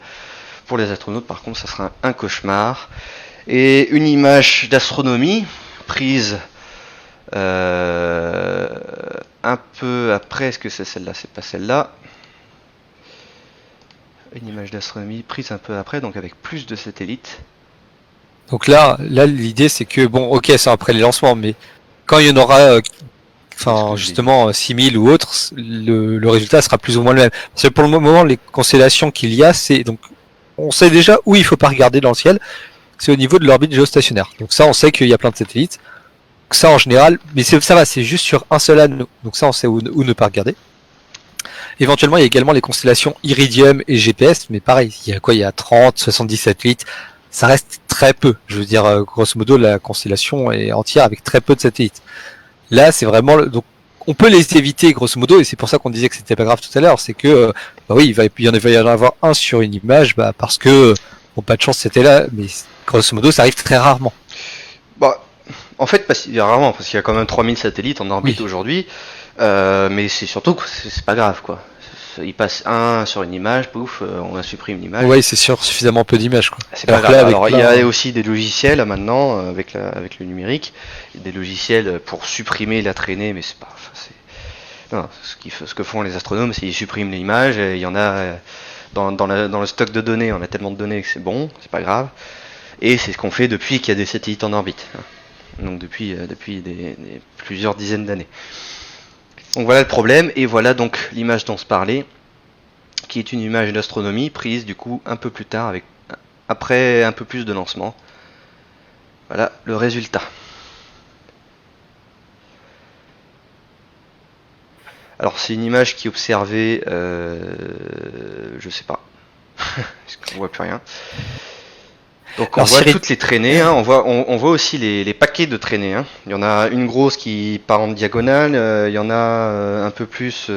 Pour les astronautes, par contre, ça sera un cauchemar. Et une image d'astronomie prise un peu après, est-ce que c'est celle-là? C'est pas celle-là. Une image d'astronomie prise un peu après, donc avec plus de satellites. Donc là l'idée c'est que, bon, ok, c'est après les lancements, mais quand il y en aura, justement 6000 ou autres, le résultat sera plus ou moins le même. Parce que pour le moment, les constellations qu'il y a, c'est donc, on sait déjà où il faut pas regarder dans le ciel, c'est au niveau de l'orbite géostationnaire. Donc ça, on sait qu'il y a plein de satellites. Donc ça en général, mais ça va, c'est juste sur un seul anneau. Donc ça, on sait où ne pas regarder. Éventuellement, il y a également les constellations Iridium et GPS, mais pareil, il y a 30, 70 satellites. Ça reste très peu. Je veux dire, grosso modo, la constellation est entière avec très peu de satellites. Là, c'est vraiment... Donc, on peut les éviter, grosso modo, et c'est pour ça qu'on disait que c'était pas grave tout à l'heure, c'est que, oui, il va y en avoir un sur une image, parce que, bon, pas de chance, c'était là, mais grosso modo, ça arrive très rarement. En fait, rarement, parce qu'il y a quand même 3000 satellites en orbite aujourd'hui, mais c'est surtout que c'est pas grave, quoi. Il passe un sur une image, pouf, on supprime l'image. Oui, c'est sûr, suffisamment peu d'images, quoi. C'est pas grave. Alors il y a aussi des logiciels maintenant avec le numérique, des logiciels pour supprimer la traînée, mais c'est pas. Non, ce que font les astronomes, c'est qu'ils suppriment l'image. Il y en a dans le stock de données, on a tellement de données que c'est bon, c'est pas grave. Et c'est ce qu'on fait depuis qu'il y a des satellites en orbite. donc depuis plusieurs dizaines d'années. Donc voilà le problème, et voilà donc l'image dont on se parlait, qui est une image d'astronomie prise du coup un peu plus tard, après un peu plus de lancement. Voilà le résultat. Alors c'est une image qui est observée, je sais pas, parce qu'on voit plus rien. Donc on voit toutes les traînées, hein. on voit aussi les paquets de traînées. Hein. Il y en a une grosse qui part en diagonale, il y en a un peu plus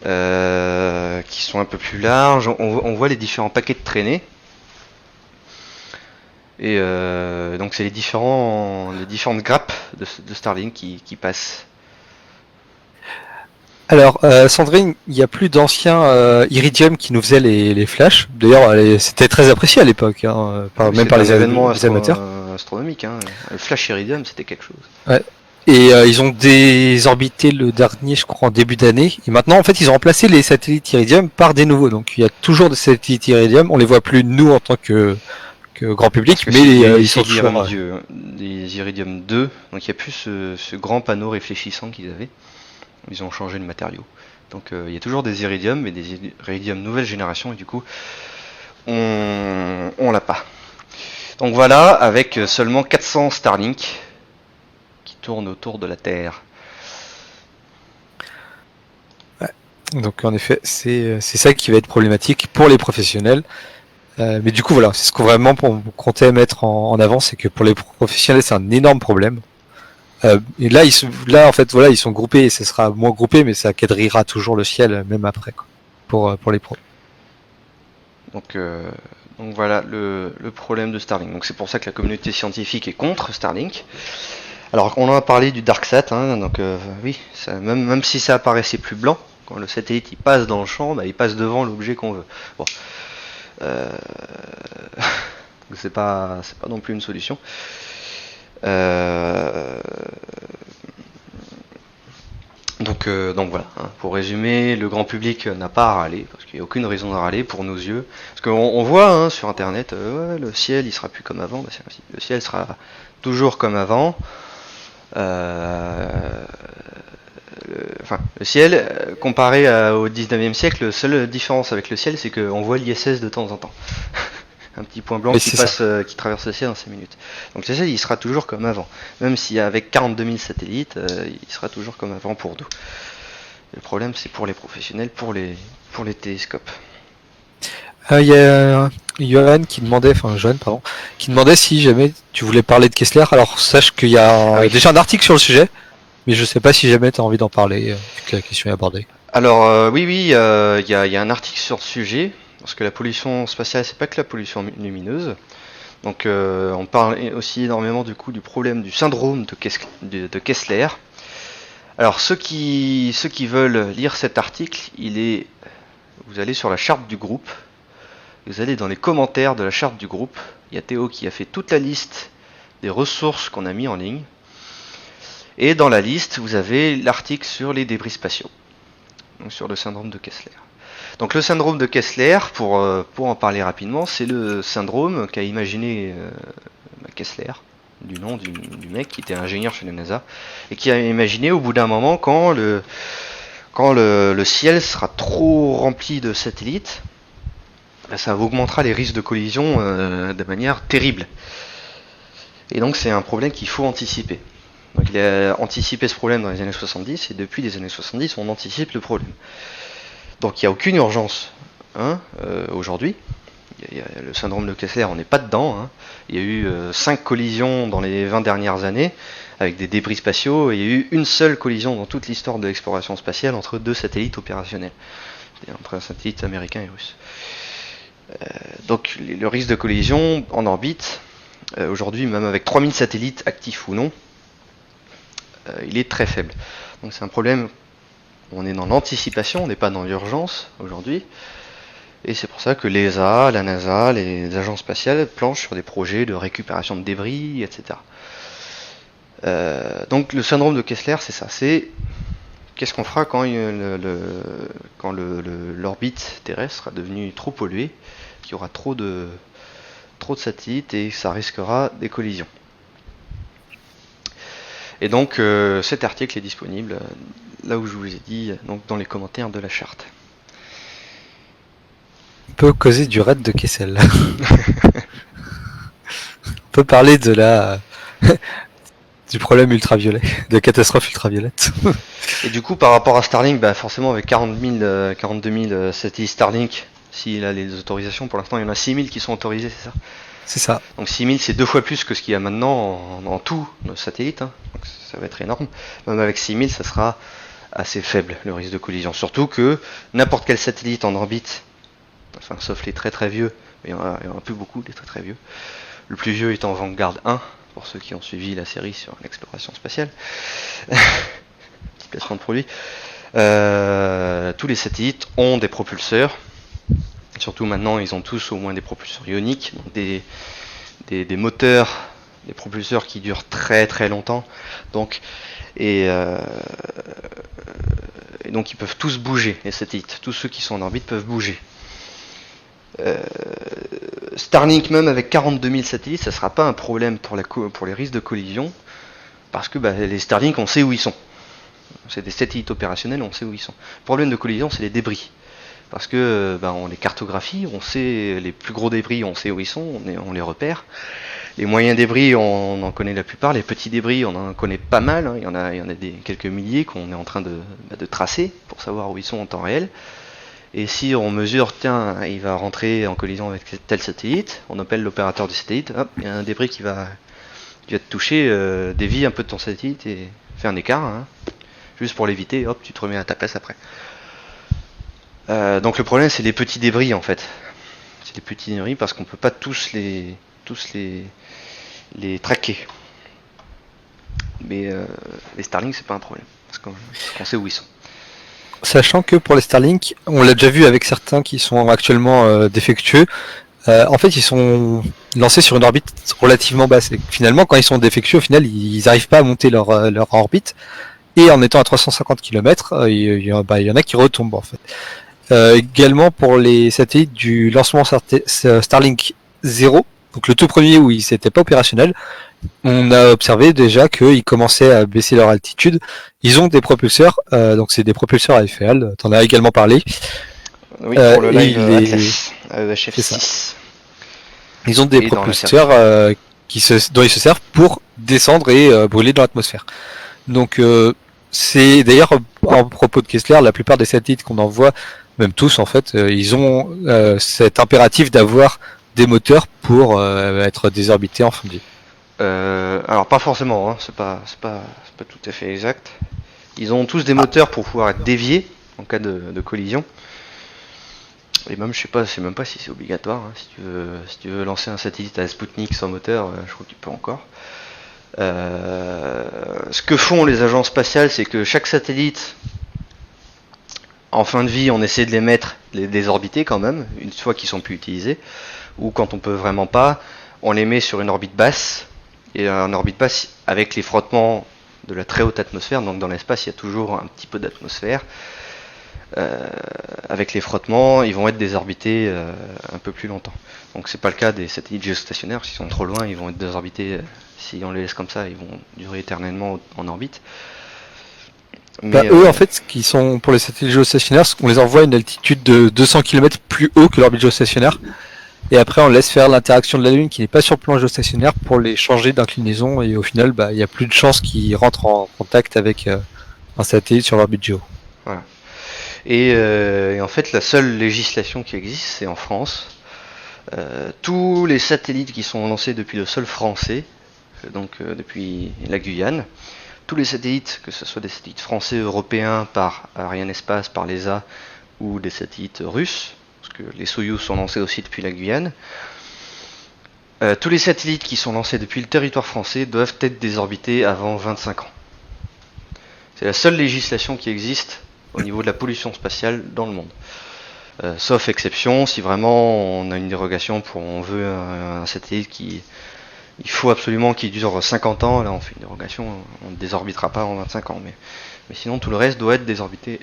qui sont un peu plus larges. On voit les différents paquets de traînées. Et donc c'est les différentes grappes de Starlink qui passent. Alors, Sandrine, il n'y a plus d'anciens Iridium qui nous faisaient les flashs. D'ailleurs, c'était très apprécié à l'époque, hein, même par les événements amateurs. Astronomiques. Hein. Le flash Iridium, c'était quelque chose. Ouais. Et ils ont désorbité le dernier, je crois, en début d'année. Et maintenant, en fait, ils ont remplacé les satellites Iridium par des nouveaux. Donc, il y a toujours des satellites Iridium. On les voit plus, nous, en tant que grand public, mais ils sont toujours... des Iridium 2. Donc, il n'y a plus ce grand panneau réfléchissant qu'ils avaient. Ils ont changé de matériau. Donc il y a toujours des Iridium, mais des Iridium nouvelle génération, et du coup, on l'a pas. Donc voilà, avec seulement 400 Starlink qui tournent autour de la Terre. Ouais. Donc en effet, c'est ça qui va être problématique pour les professionnels. Mais du coup, voilà, c'est ce qu'on vraiment comptait mettre en avant, c'est que pour les professionnels, c'est un énorme problème. Et là, en fait, voilà, ils sont groupés, et ce sera moins groupé, mais ça quadrillera toujours le ciel, même après, quoi, pour les pros. Donc voilà le problème de Starlink. Donc c'est pour ça que la communauté scientifique est contre Starlink. Alors on en a parlé du DarkSat, hein, donc oui, ça, même si ça apparaissait plus blanc, quand le satellite il passe dans le champ, bah, il passe devant l'objet qu'on veut. Bon, c'est pas non plus une solution. Donc voilà, hein. Pour résumer, le grand public n'a pas à râler, parce qu'il n'y a aucune raison de râler pour nos yeux. Parce qu'on voit hein, sur internet, ouais, le ciel il sera plus comme avant, bah, le ciel sera toujours comme avant. Le ciel, comparé au 19e siècle, la seule différence avec le ciel, c'est qu'on voit l'ISS de temps en temps. Un petit point blanc qui traverse le ciel dans 5 minutes. Donc le ciel, il sera toujours comme avant. Même si avec 42 000 satellites, il sera toujours comme avant pour nous. Le problème, c'est pour les professionnels, pour les télescopes. Il y a Johan qui demandait si jamais tu voulais parler de Kessler. Alors sache qu'il y a déjà un article sur le sujet, mais je sais pas si jamais tu as envie d'en parler, vu que la question est abordée. Alors oui, il y a un article sur le sujet. Parce que la pollution spatiale, c'est pas que la pollution lumineuse. Donc on parle aussi énormément du coup du problème du syndrome de Kessler. Alors ceux qui veulent lire cet article, vous allez sur la charte du groupe, vous allez dans les commentaires de la charte du groupe, il y a Théo qui a fait toute la liste des ressources qu'on a mis en ligne. Et dans la liste, vous avez l'article sur les débris spatiaux, donc sur le syndrome de Kessler. Donc le syndrome de Kessler, pour en parler rapidement, c'est le syndrome qu'a imaginé Kessler, du nom du mec qui était ingénieur chez la NASA, et qui a imaginé au bout d'un moment quand le ciel sera trop rempli de satellites, ça augmentera les risques de collision de manière terrible. Et donc c'est un problème qu'il faut anticiper. Donc il a anticipé ce problème dans les années 70, et depuis les années 70, on anticipe le problème. Donc il n'y a aucune urgence aujourd'hui. Le syndrome de Kessler, on n'est pas dedans. Hein. Il y a eu 5 collisions dans les 20 dernières années avec des débris spatiaux, et il y a eu une seule collision dans toute l'histoire de l'exploration spatiale entre 2 satellites opérationnels, entre un satellite américain et russe. Donc le risque de collision en orbite, aujourd'hui, même avec 3000 satellites actifs ou non, il est très faible. Donc c'est un problème. On est dans l'anticipation, on n'est pas dans l'urgence aujourd'hui. Et c'est pour ça que l'ESA, la NASA, les agences spatiales planchent sur des projets de récupération de débris, etc. Donc le syndrome de Kessler, c'est ça. C'est qu'est-ce qu'on fera quand l'orbite terrestre sera devenue trop polluée, qu'il y aura trop de satellites et ça risquera des collisions. Et donc cet article est disponible là où je vous ai dit, donc dans les commentaires de la charte. On peut causer du raid de Kessel. On peut parler de du problème ultraviolet, de catastrophe ultraviolette. Et du coup, par rapport à Starlink, forcément avec 42 000 satellites Starlink, s'il a les autorisations, pour l'instant il y en a 6 000 qui sont autorisés, c'est ça? C'est ça. Donc 6 000, c'est 2 fois plus que ce qu'il y a maintenant en tout, nos satellites, hein. Donc ça va être énorme. Même avec 6 000, ça sera assez faible, le risque de collision. Surtout que n'importe quel satellite en orbite, enfin sauf les très très vieux, mais il y en a plus beaucoup, les très très vieux. Le plus vieux étant Vanguard 1, pour ceux qui ont suivi la série sur l'exploration spatiale. Petit placement de produit. Tous les satellites ont des propulseurs. Surtout maintenant, ils ont tous au moins des propulseurs ioniques, donc des moteurs, des propulseurs qui durent très très longtemps. Donc, et donc ils peuvent tous bouger, les satellites. Tous ceux qui sont en orbite peuvent bouger. Starlink, même avec 42 000 satellites, ça ne sera pas un problème pour les risques de collision, parce que les Starlink, on sait où ils sont. C'est des satellites opérationnels, on sait où ils sont. Le problème de collision, c'est les débris. Parce que on les cartographie, on sait les plus gros débris, on sait où ils sont, on les repère. Les moyens débris, on en connaît la plupart. Les petits débris, on en connaît pas mal. Hein. Il y en a quelques milliers qu'on est en train de tracer pour savoir où ils sont en temps réel. Et si on mesure, tiens, il va rentrer en collision avec tel satellite, on appelle l'opérateur du satellite, hop, il y a un débris qui va te toucher, dévie un peu de ton satellite et fait un écart, hein, juste pour l'éviter, hop, tu te remets à ta place après. Donc le problème, c'est les petits débris en fait. C'est les petits débris parce qu'on peut pas tous les traquer. Mais les Starlink, c'est pas un problème parce qu'on sait où ils sont. Sachant que pour les Starlink, on l'a déjà vu avec certains qui sont actuellement défectueux, en fait ils sont lancés sur une orbite relativement basse. Et finalement, quand ils sont défectueux, au final ils n'arrivent pas à monter leur orbite, et en étant à 350 km, il y en a qui retombent en fait. Également pour les satellites du lancement Starlink 0, donc le tout premier où ils n'étaient pas opérationnels, on a observé déjà qu'ils commençaient à baisser leur altitude. Ils ont des propulseurs, donc c'est des propulseurs à FAL, t'en as également parlé. Oui, pour le live Atlas, EHF6. Ils ont des propulseurs dont ils se servent pour descendre et brûler dans l'atmosphère. Donc c'est d'ailleurs, à propos de Kessler, la plupart des satellites qu'on envoie, même tous en fait, ils ont cet impératif d'avoir des moteurs pour être désorbités en fin de vie. Alors pas forcément, hein, c'est pas tout à fait exact. Ils ont tous des moteurs pour pouvoir être déviés en cas de collision. Et même je sais même pas si c'est obligatoire. Hein. Si tu veux lancer un satellite à Sputnik sans moteur, je crois que tu peux encore. Ce que font les agences spatiales, c'est que chaque satellite, en fin de vie, on essaie de les désorbiter quand même, une fois qu'ils sont plus utilisés, ou quand on peut vraiment pas, on les met sur une orbite basse. Et en orbite basse, avec les frottements de la très haute atmosphère, donc dans l'espace il y a toujours un petit peu d'atmosphère, avec les frottements, ils vont être désorbités un peu plus longtemps. Donc c'est pas le cas des satellites géostationnaires, s'ils sont trop loin, ils vont être désorbités, si on les laisse comme ça, ils vont durer éternellement en orbite. Mais eux en fait, qui sont pour les satellites géostationnaires, on les envoie à une altitude de 200 km plus haut que l'orbite géostationnaire. Et après, on laisse faire l'interaction de la Lune qui n'est pas sur le plan géostationnaire pour les changer d'inclinaison. Et au final, il n'y a plus de chances qu'ils rentrent en contact avec un satellite sur l'orbite géo. Voilà. Et en fait, la seule législation qui existe, c'est en France. Tous les satellites qui sont lancés depuis le sol français, donc depuis la Guyane, tous les satellites, que ce soit des satellites français, européens, par Arianespace, par l'ESA, ou des satellites russes, les Soyouz sont lancés aussi depuis la Guyane. Tous les satellites qui sont lancés depuis le territoire français doivent être désorbités avant 25 ans. C'est la seule législation qui existe au niveau de la pollution spatiale dans le monde. Sauf exception, si vraiment on a une dérogation on veut un satellite il faut absolument qu'il dure 50 ans, là on fait une dérogation, on ne désorbitera pas en 25 ans. Mais sinon tout le reste doit être désorbité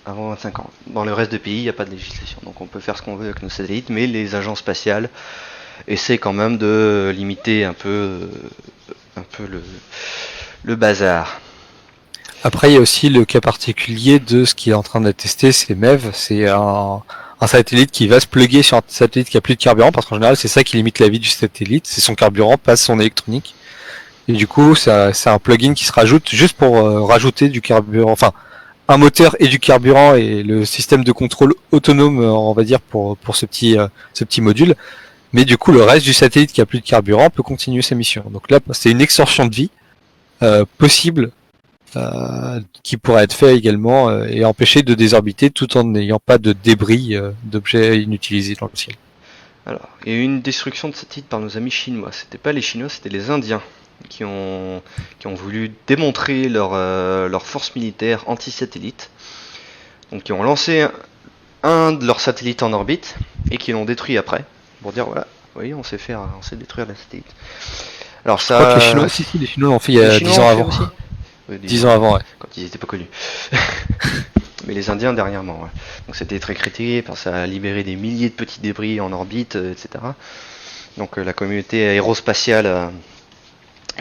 avant 25 ans. Dans le reste des pays, il n'y a pas de législation. Donc on peut faire ce qu'on veut avec nos satellites, mais les agences spatiales essaient quand même de limiter un peu Le bazar. Après, il y a aussi le cas particulier de ce qui est en train d'être testé, c'est MEV, c'est un satellite qui va se plugger sur un satellite qui a plus de carburant, parce qu'en général, c'est ça qui limite la vie du satellite, c'est son carburant, pas son électronique. Et du coup, c'est un plugin qui se rajoute juste pour rajouter du carburant, enfin, un moteur et du carburant et le système de contrôle autonome, on va dire, pour ce petit module. Mais du coup, le reste du satellite qui a plus de carburant peut continuer sa mission. Donc là, c'est une extorsion de vie possible qui pourrait être fait également et empêcher de désorbiter tout en n'ayant pas de débris d'objets inutilisés dans le ciel. Alors, il y a eu une destruction de satellite par nos amis chinois. C'était pas les Chinois, c'était les Indiens qui ont voulu démontrer leur force militaire anti-satellite. Donc, qui ont lancé un de leurs satellites en orbite et qui l'ont détruit après. Pour dire, voilà, vous voyez, on sait détruire la satellite. Alors ça... Je crois que les Chinois, les Chinois l'ont fait il y a 10 ans avant. Oui, 10 ans avant, ouais. Quand ils n'étaient pas connus. Mais les Indiens dernièrement, ouais. Donc c'était très critiqué, parce que ça a libéré des milliers de petits débris en orbite, etc. Donc la communauté aérospatiale a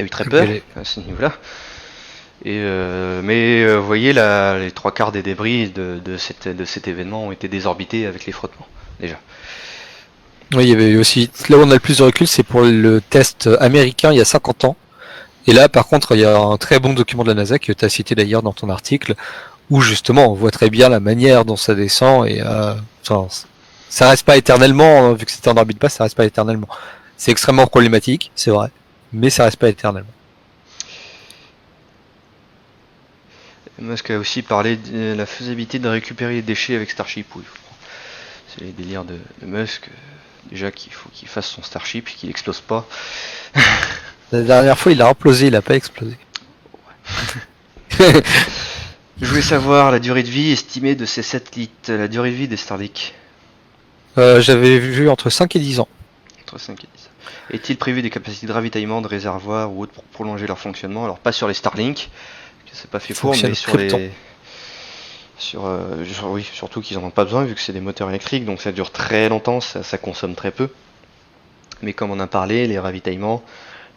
eu très peur à ce niveau-là. Mais vous voyez, les 3/4 des débris de cet événement ont été désorbités avec les frottements, déjà. Oui, il y avait aussi, là où on a le plus de recul, c'est pour le test américain il y a 50 ans. Et là, par contre, il y a un très bon document de la NASA que tu as cité d'ailleurs dans ton article, où justement on voit très bien la manière dont ça descend et ça reste pas éternellement, vu que c'était en orbite basse, ça reste pas éternellement. C'est extrêmement problématique, c'est vrai, mais ça reste pas éternellement. Musk a aussi parlé de la faisabilité de récupérer les déchets avec Starship. Oui, c'est les délires de Musk. Déjà qu'il faut qu'il fasse son Starship et qu'il explose pas. La dernière fois, il a implosé, il a pas explosé. Ouais. Je voulais savoir la durée de vie estimée de ces satellites, la durée de vie des Starlink. J'avais vu entre 5 et 10 ans. Entre 5 et 10 ans. Est-il prévu des capacités de ravitaillement, de réservoirs ou autres pour prolonger leur fonctionnement? Alors pas sur les Starlink, que c'est pas fait pour, mais sur les... oui, surtout qu'ils en ont pas besoin vu que c'est des moteurs électriques, donc ça dure très longtemps, ça consomme très peu. Mais comme on a parlé, les ravitaillements,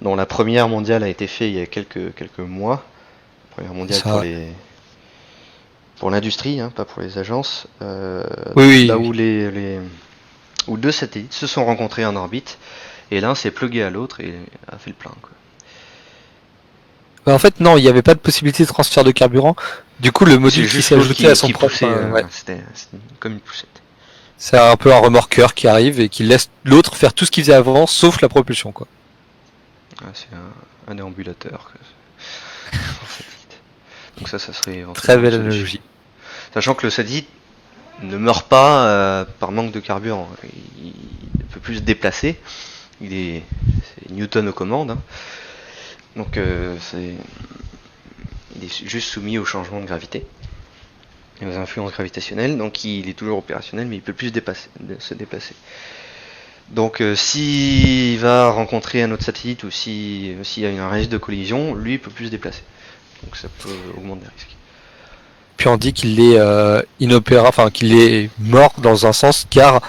dont la première mondiale a été faite il y a quelques mois, la première mondiale pour l'industrie, hein, pas pour les agences, oui. Là où deux satellites se sont rencontrés en orbite, et l'un s'est plugué à l'autre et a fait le plein, quoi. En fait, non, il n'y avait pas de possibilité de transfert de carburant. Du coup, le module qui s'est ajouté à son propre... C'était comme une poussette. C'est un peu un remorqueur qui arrive et qui laisse l'autre faire tout ce qu'il faisait avant, sauf la propulsion, quoi. Ah, c'est un déambulateur. Donc ça serait... Très belle analogie. Sachant que le satellite ne meurt pas par manque de carburant. Il ne peut plus se déplacer. C'est Newton aux commandes, hein. Donc il est juste soumis au changement de gravité et aux influences gravitationnelles, donc il est toujours opérationnel mais il peut plus se déplacer. Donc s'il va rencontrer un autre satellite ou s'il y a un risque de collision, lui il peut plus se déplacer. Donc ça peut augmenter les risques. Puis on dit qu'il est qu'il est mort dans un sens car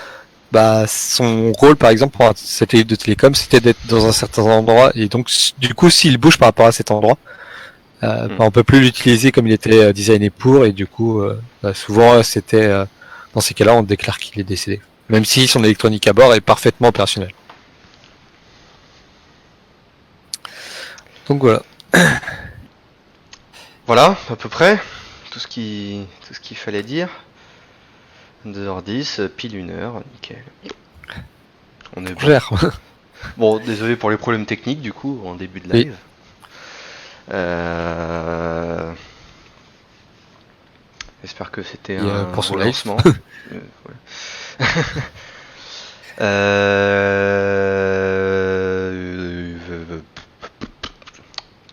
son rôle par exemple pour un satellite de télécom c'était d'être dans un certain endroit et donc du coup s'il bouge par rapport à cet endroit on peut plus l'utiliser comme il était designé pour et du coup souvent c'était dans ces cas-là on déclare qu'il est décédé même si son électronique à bord est parfaitement opérationnelle. Donc voilà. Voilà à peu près tout ce qu'il fallait dire. 2h10, pile 1h, nickel. On est bon. Bon, désolé pour les problèmes techniques du coup en début de live. Oui. J'espère que c'était un pour son lancement.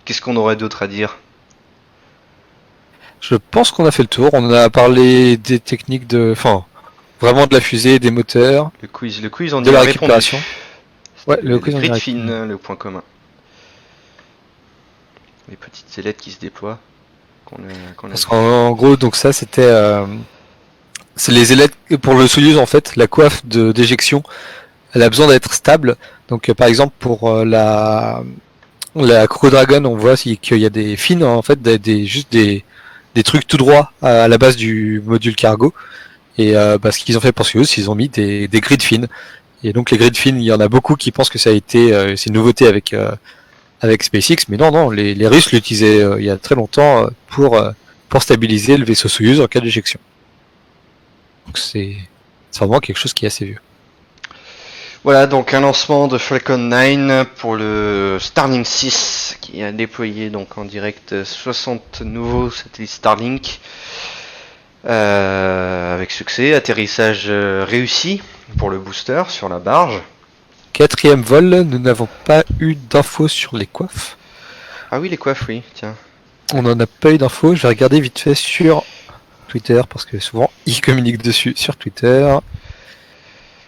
Qu'est-ce qu'on aurait d'autre à dire? Je pense qu'on a fait le tour. On a parlé des techniques vraiment de la fusée, des moteurs. Le quiz, on de la récupération. Ouais, le quiz, on fine, le point commun. Les petites ailettes qui se déploient. Parce qu'en gros, donc ça, c'était, c'est les ailettes pour le Soyuz en fait. La coiffe d'éjection, elle a besoin d'être stable. Donc, par exemple, pour La Crew Dragon, on voit qu'il y a des fins, en fait, juste des trucs tout droits à la base du module cargo. Et ce qu'ils ont fait pour Soyuz, ils ont mis des grid fins. Et donc les grid fins, il y en a beaucoup qui pensent que ça a été c'est une nouveauté avec SpaceX, mais non, les Russes l'utilisaient il y a très longtemps pour stabiliser le vaisseau Soyuz en cas d'éjection. Donc c'est vraiment quelque chose qui est assez vieux. Voilà, donc un lancement de Falcon 9 pour le Starlink 6 qui a déployé donc en direct 60 nouveaux satellites Starlink avec succès, atterrissage réussi pour le booster sur la barge. 4e vol, nous n'avons pas eu d'infos sur les coiffes. Ah oui, les coiffes, oui, tiens. On n'en a pas eu d'infos, je vais regarder vite fait sur Twitter parce que souvent ils communiquent dessus sur Twitter.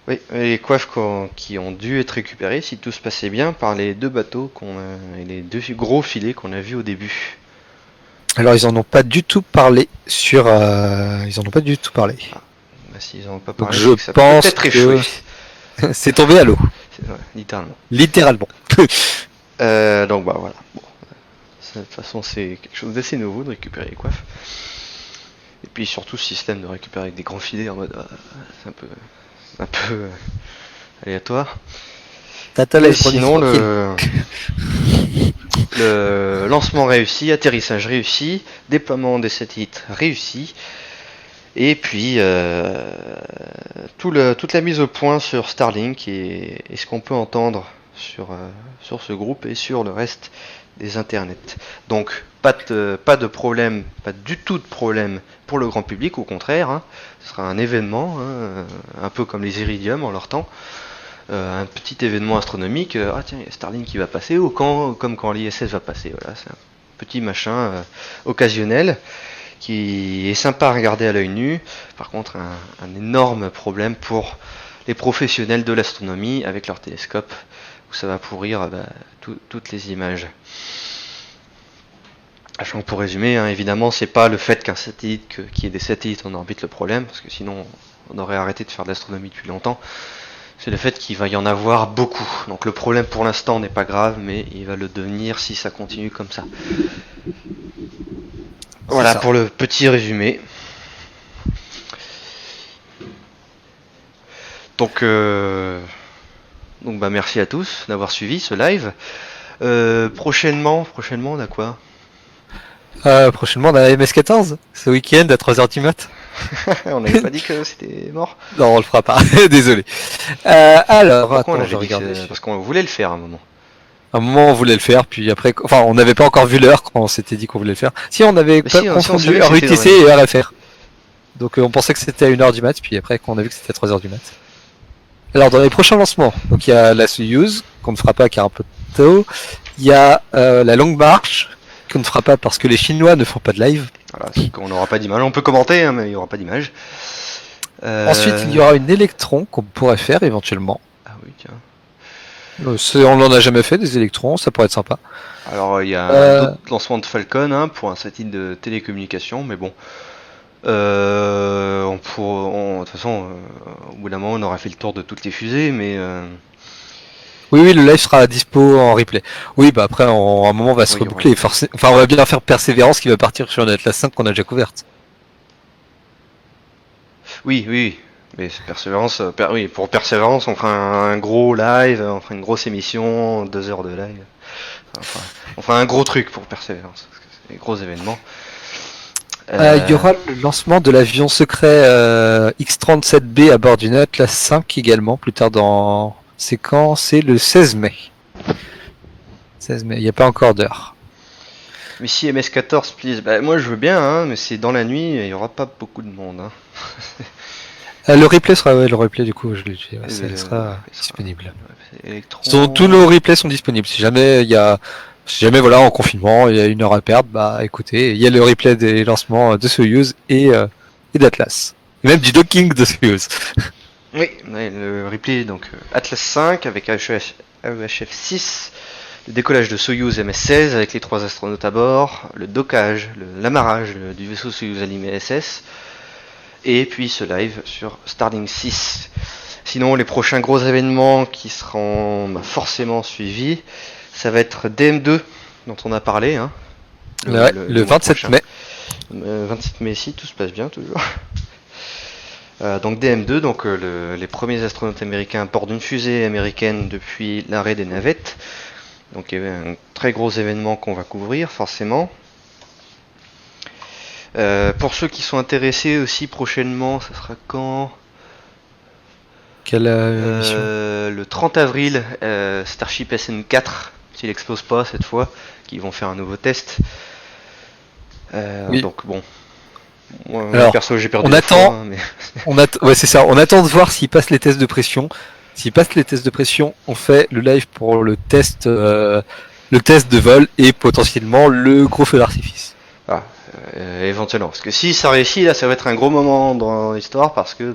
Oui, les coiffes qui ont dû être récupérées, si tout se passait bien, par les 2 bateaux et les 2 gros filets qu'on a vus au début. Alors ils en ont pas du tout parlé sur. Ils en ont pas du tout parlé. Ah, bah, s'ils en ont pas Donc parlé, je c'est que ça pense peut être que échoué. c'est tombé à l'eau. Ouais, littéralement. Littéralement. Donc bah voilà. Bon. De toute façon, c'est quelque chose d'assez nouveau de récupérer les coiffes. Et puis surtout, ce système de récupérer avec des grands filets en mode, c'est un peu aléatoire. Tata, sinon, le lancement réussi, atterrissage réussi, déploiement des satellites réussi, et puis toute la mise au point sur Starlink et ce qu'on peut entendre sur ce groupe et sur le reste des internets. Donc pas de problème, pas du tout de problème pour le grand public, au contraire, hein. Ce sera un événement, hein, un peu comme les Iridium en leur temps. Un petit événement astronomique, ah tiens, il y a Starlink qui va passer, ou comme quand l'ISS va passer, voilà, c'est un petit machin occasionnel qui est sympa à regarder à l'œil nu. Par contre, un énorme problème pour les professionnels de l'astronomie avec leur télescope, où ça va pourrir toutes les images. Pour résumer, hein, évidemment, c'est pas le fait qu'il y ait des satellites en orbite le problème, parce que sinon on aurait arrêté de faire de l'astronomie depuis longtemps. C'est le fait qu'il va y en avoir beaucoup. Donc le problème pour l'instant n'est pas grave, mais il va le devenir si ça continue comme ça. Voilà pour le petit résumé. Donc bah merci à tous d'avoir suivi ce live. Prochainement on a quoi? Prochainement, on a MS14 ce week-end à 3h du mat. On n'avait pas dit que c'était mort. Non, on le fera pas. Désolé. Alors, pourquoi on avait dit parce qu'on voulait le faire à un moment. À un moment, on voulait le faire, puis après, enfin, on n'avait pas encore vu l'heure quand on s'était dit qu'on voulait le faire. Si, on avait confondu RUTC et RFR. Donc, on pensait que c'était à 1h du mat, puis après, quand on a vu que c'était à 3h du mat. Alors, dans les prochains lancements, donc il y a la Soyuz, qu'on ne fera pas car un peu tôt. Il y a la Longue Marche, qu'on ne fera pas parce que les Chinois ne font pas de live. Voilà, on n'aura pas d'image. On peut commenter, hein, mais il n'y aura pas d'image. Ensuite, il y aura une Electron qu'on pourrait faire éventuellement. Ah oui, tiens. On n'en a jamais fait des électrons, ça pourrait être sympa. Alors il y a d'autres lancements de Falcon, hein, pour un satellite de télécommunication, mais bon. De toute façon, au bout d'un moment, on aura fait le tour de toutes les fusées, mais. Oui, le live sera dispo en replay. Oui, bah après, à un moment, on va se reboucler. Enfin, on va bien faire Persévérance qui va partir sur une Atlas 5 qu'on a déjà couverte. Oui. Mais Persévérance, pour Persévérance, on fera un gros live, on fera une grosse émission, 2 heures de live. Enfin, on fera un gros truc pour Persévérance, parce que c'est des gros événements. Il y aura le lancement de l'avion secret X-37B à bord d'une Atlas 5 également, plus tard dans... C'est quand? C'est le 16 mai. 16 mai, il n'y a pas encore d'heure. Mais si MS14, please. Bah, moi je veux bien, hein, mais c'est dans la nuit et il n'y aura pas beaucoup de monde. Hein. Le replay sera, le replay du coup, je l'ai dit, ça sera disponible. Tous nos replays sont disponibles. Si jamais voilà, en confinement, il y a 1 heure à perdre, bah écoutez, il y a le replay des lancements de Soyuz et d'Atlas. Et même du docking de Soyuz. Oui, le replay, donc Atlas 5 avec AEHF 6, le décollage de Soyuz MS-16 avec les 3 astronautes à bord, le dockage, l'amarrage du vaisseau Soyuz Alim SS, et puis ce live sur Starlink 6. Sinon, les prochains gros événements qui seront forcément suivis, ça va être DM2, dont on a parlé. Hein, le 27 prochain. mai. 27 mai ici, tout se passe bien toujours. Donc DM2, donc les premiers astronautes américains à bord d'une fusée américaine depuis l'arrêt des navettes. Donc il y avait un très gros événement qu'on va couvrir forcément. Pour ceux qui sont intéressés aussi prochainement, ça sera quand Quelle mission le 30 avril, Starship SN4, s'il explose pas cette fois, qui vont faire un nouveau test. Oui. Donc bon, moi Alors, perso j'ai perdu on la attend- foi, hein, mais... Ouais, c'est ça. On attend de voir s'il passe les tests de pression. S'il passe les tests de pression, on fait le live pour le test de vol et potentiellement le gros feu d'artifice. éventuellement. Parce que si ça réussit, là, ça va être un gros moment dans l'histoire parce que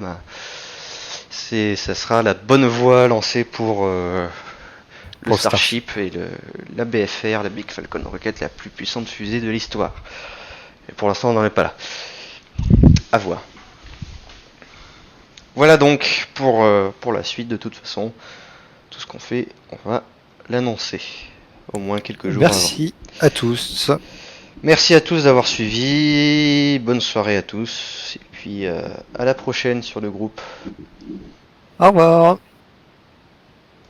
ça sera la bonne voie lancée pour le Pour Starship et la BFR, la Big Falcon Rocket, la plus puissante fusée de l'histoire. Et pour l'instant, on n'en est pas là. À voir. Voilà donc pour la suite. De toute façon, tout ce qu'on fait, on va l'annoncer au moins quelques jours avant. Merci à tous. Merci à tous d'avoir suivi, bonne soirée à tous, et puis à la prochaine sur le groupe. Au revoir.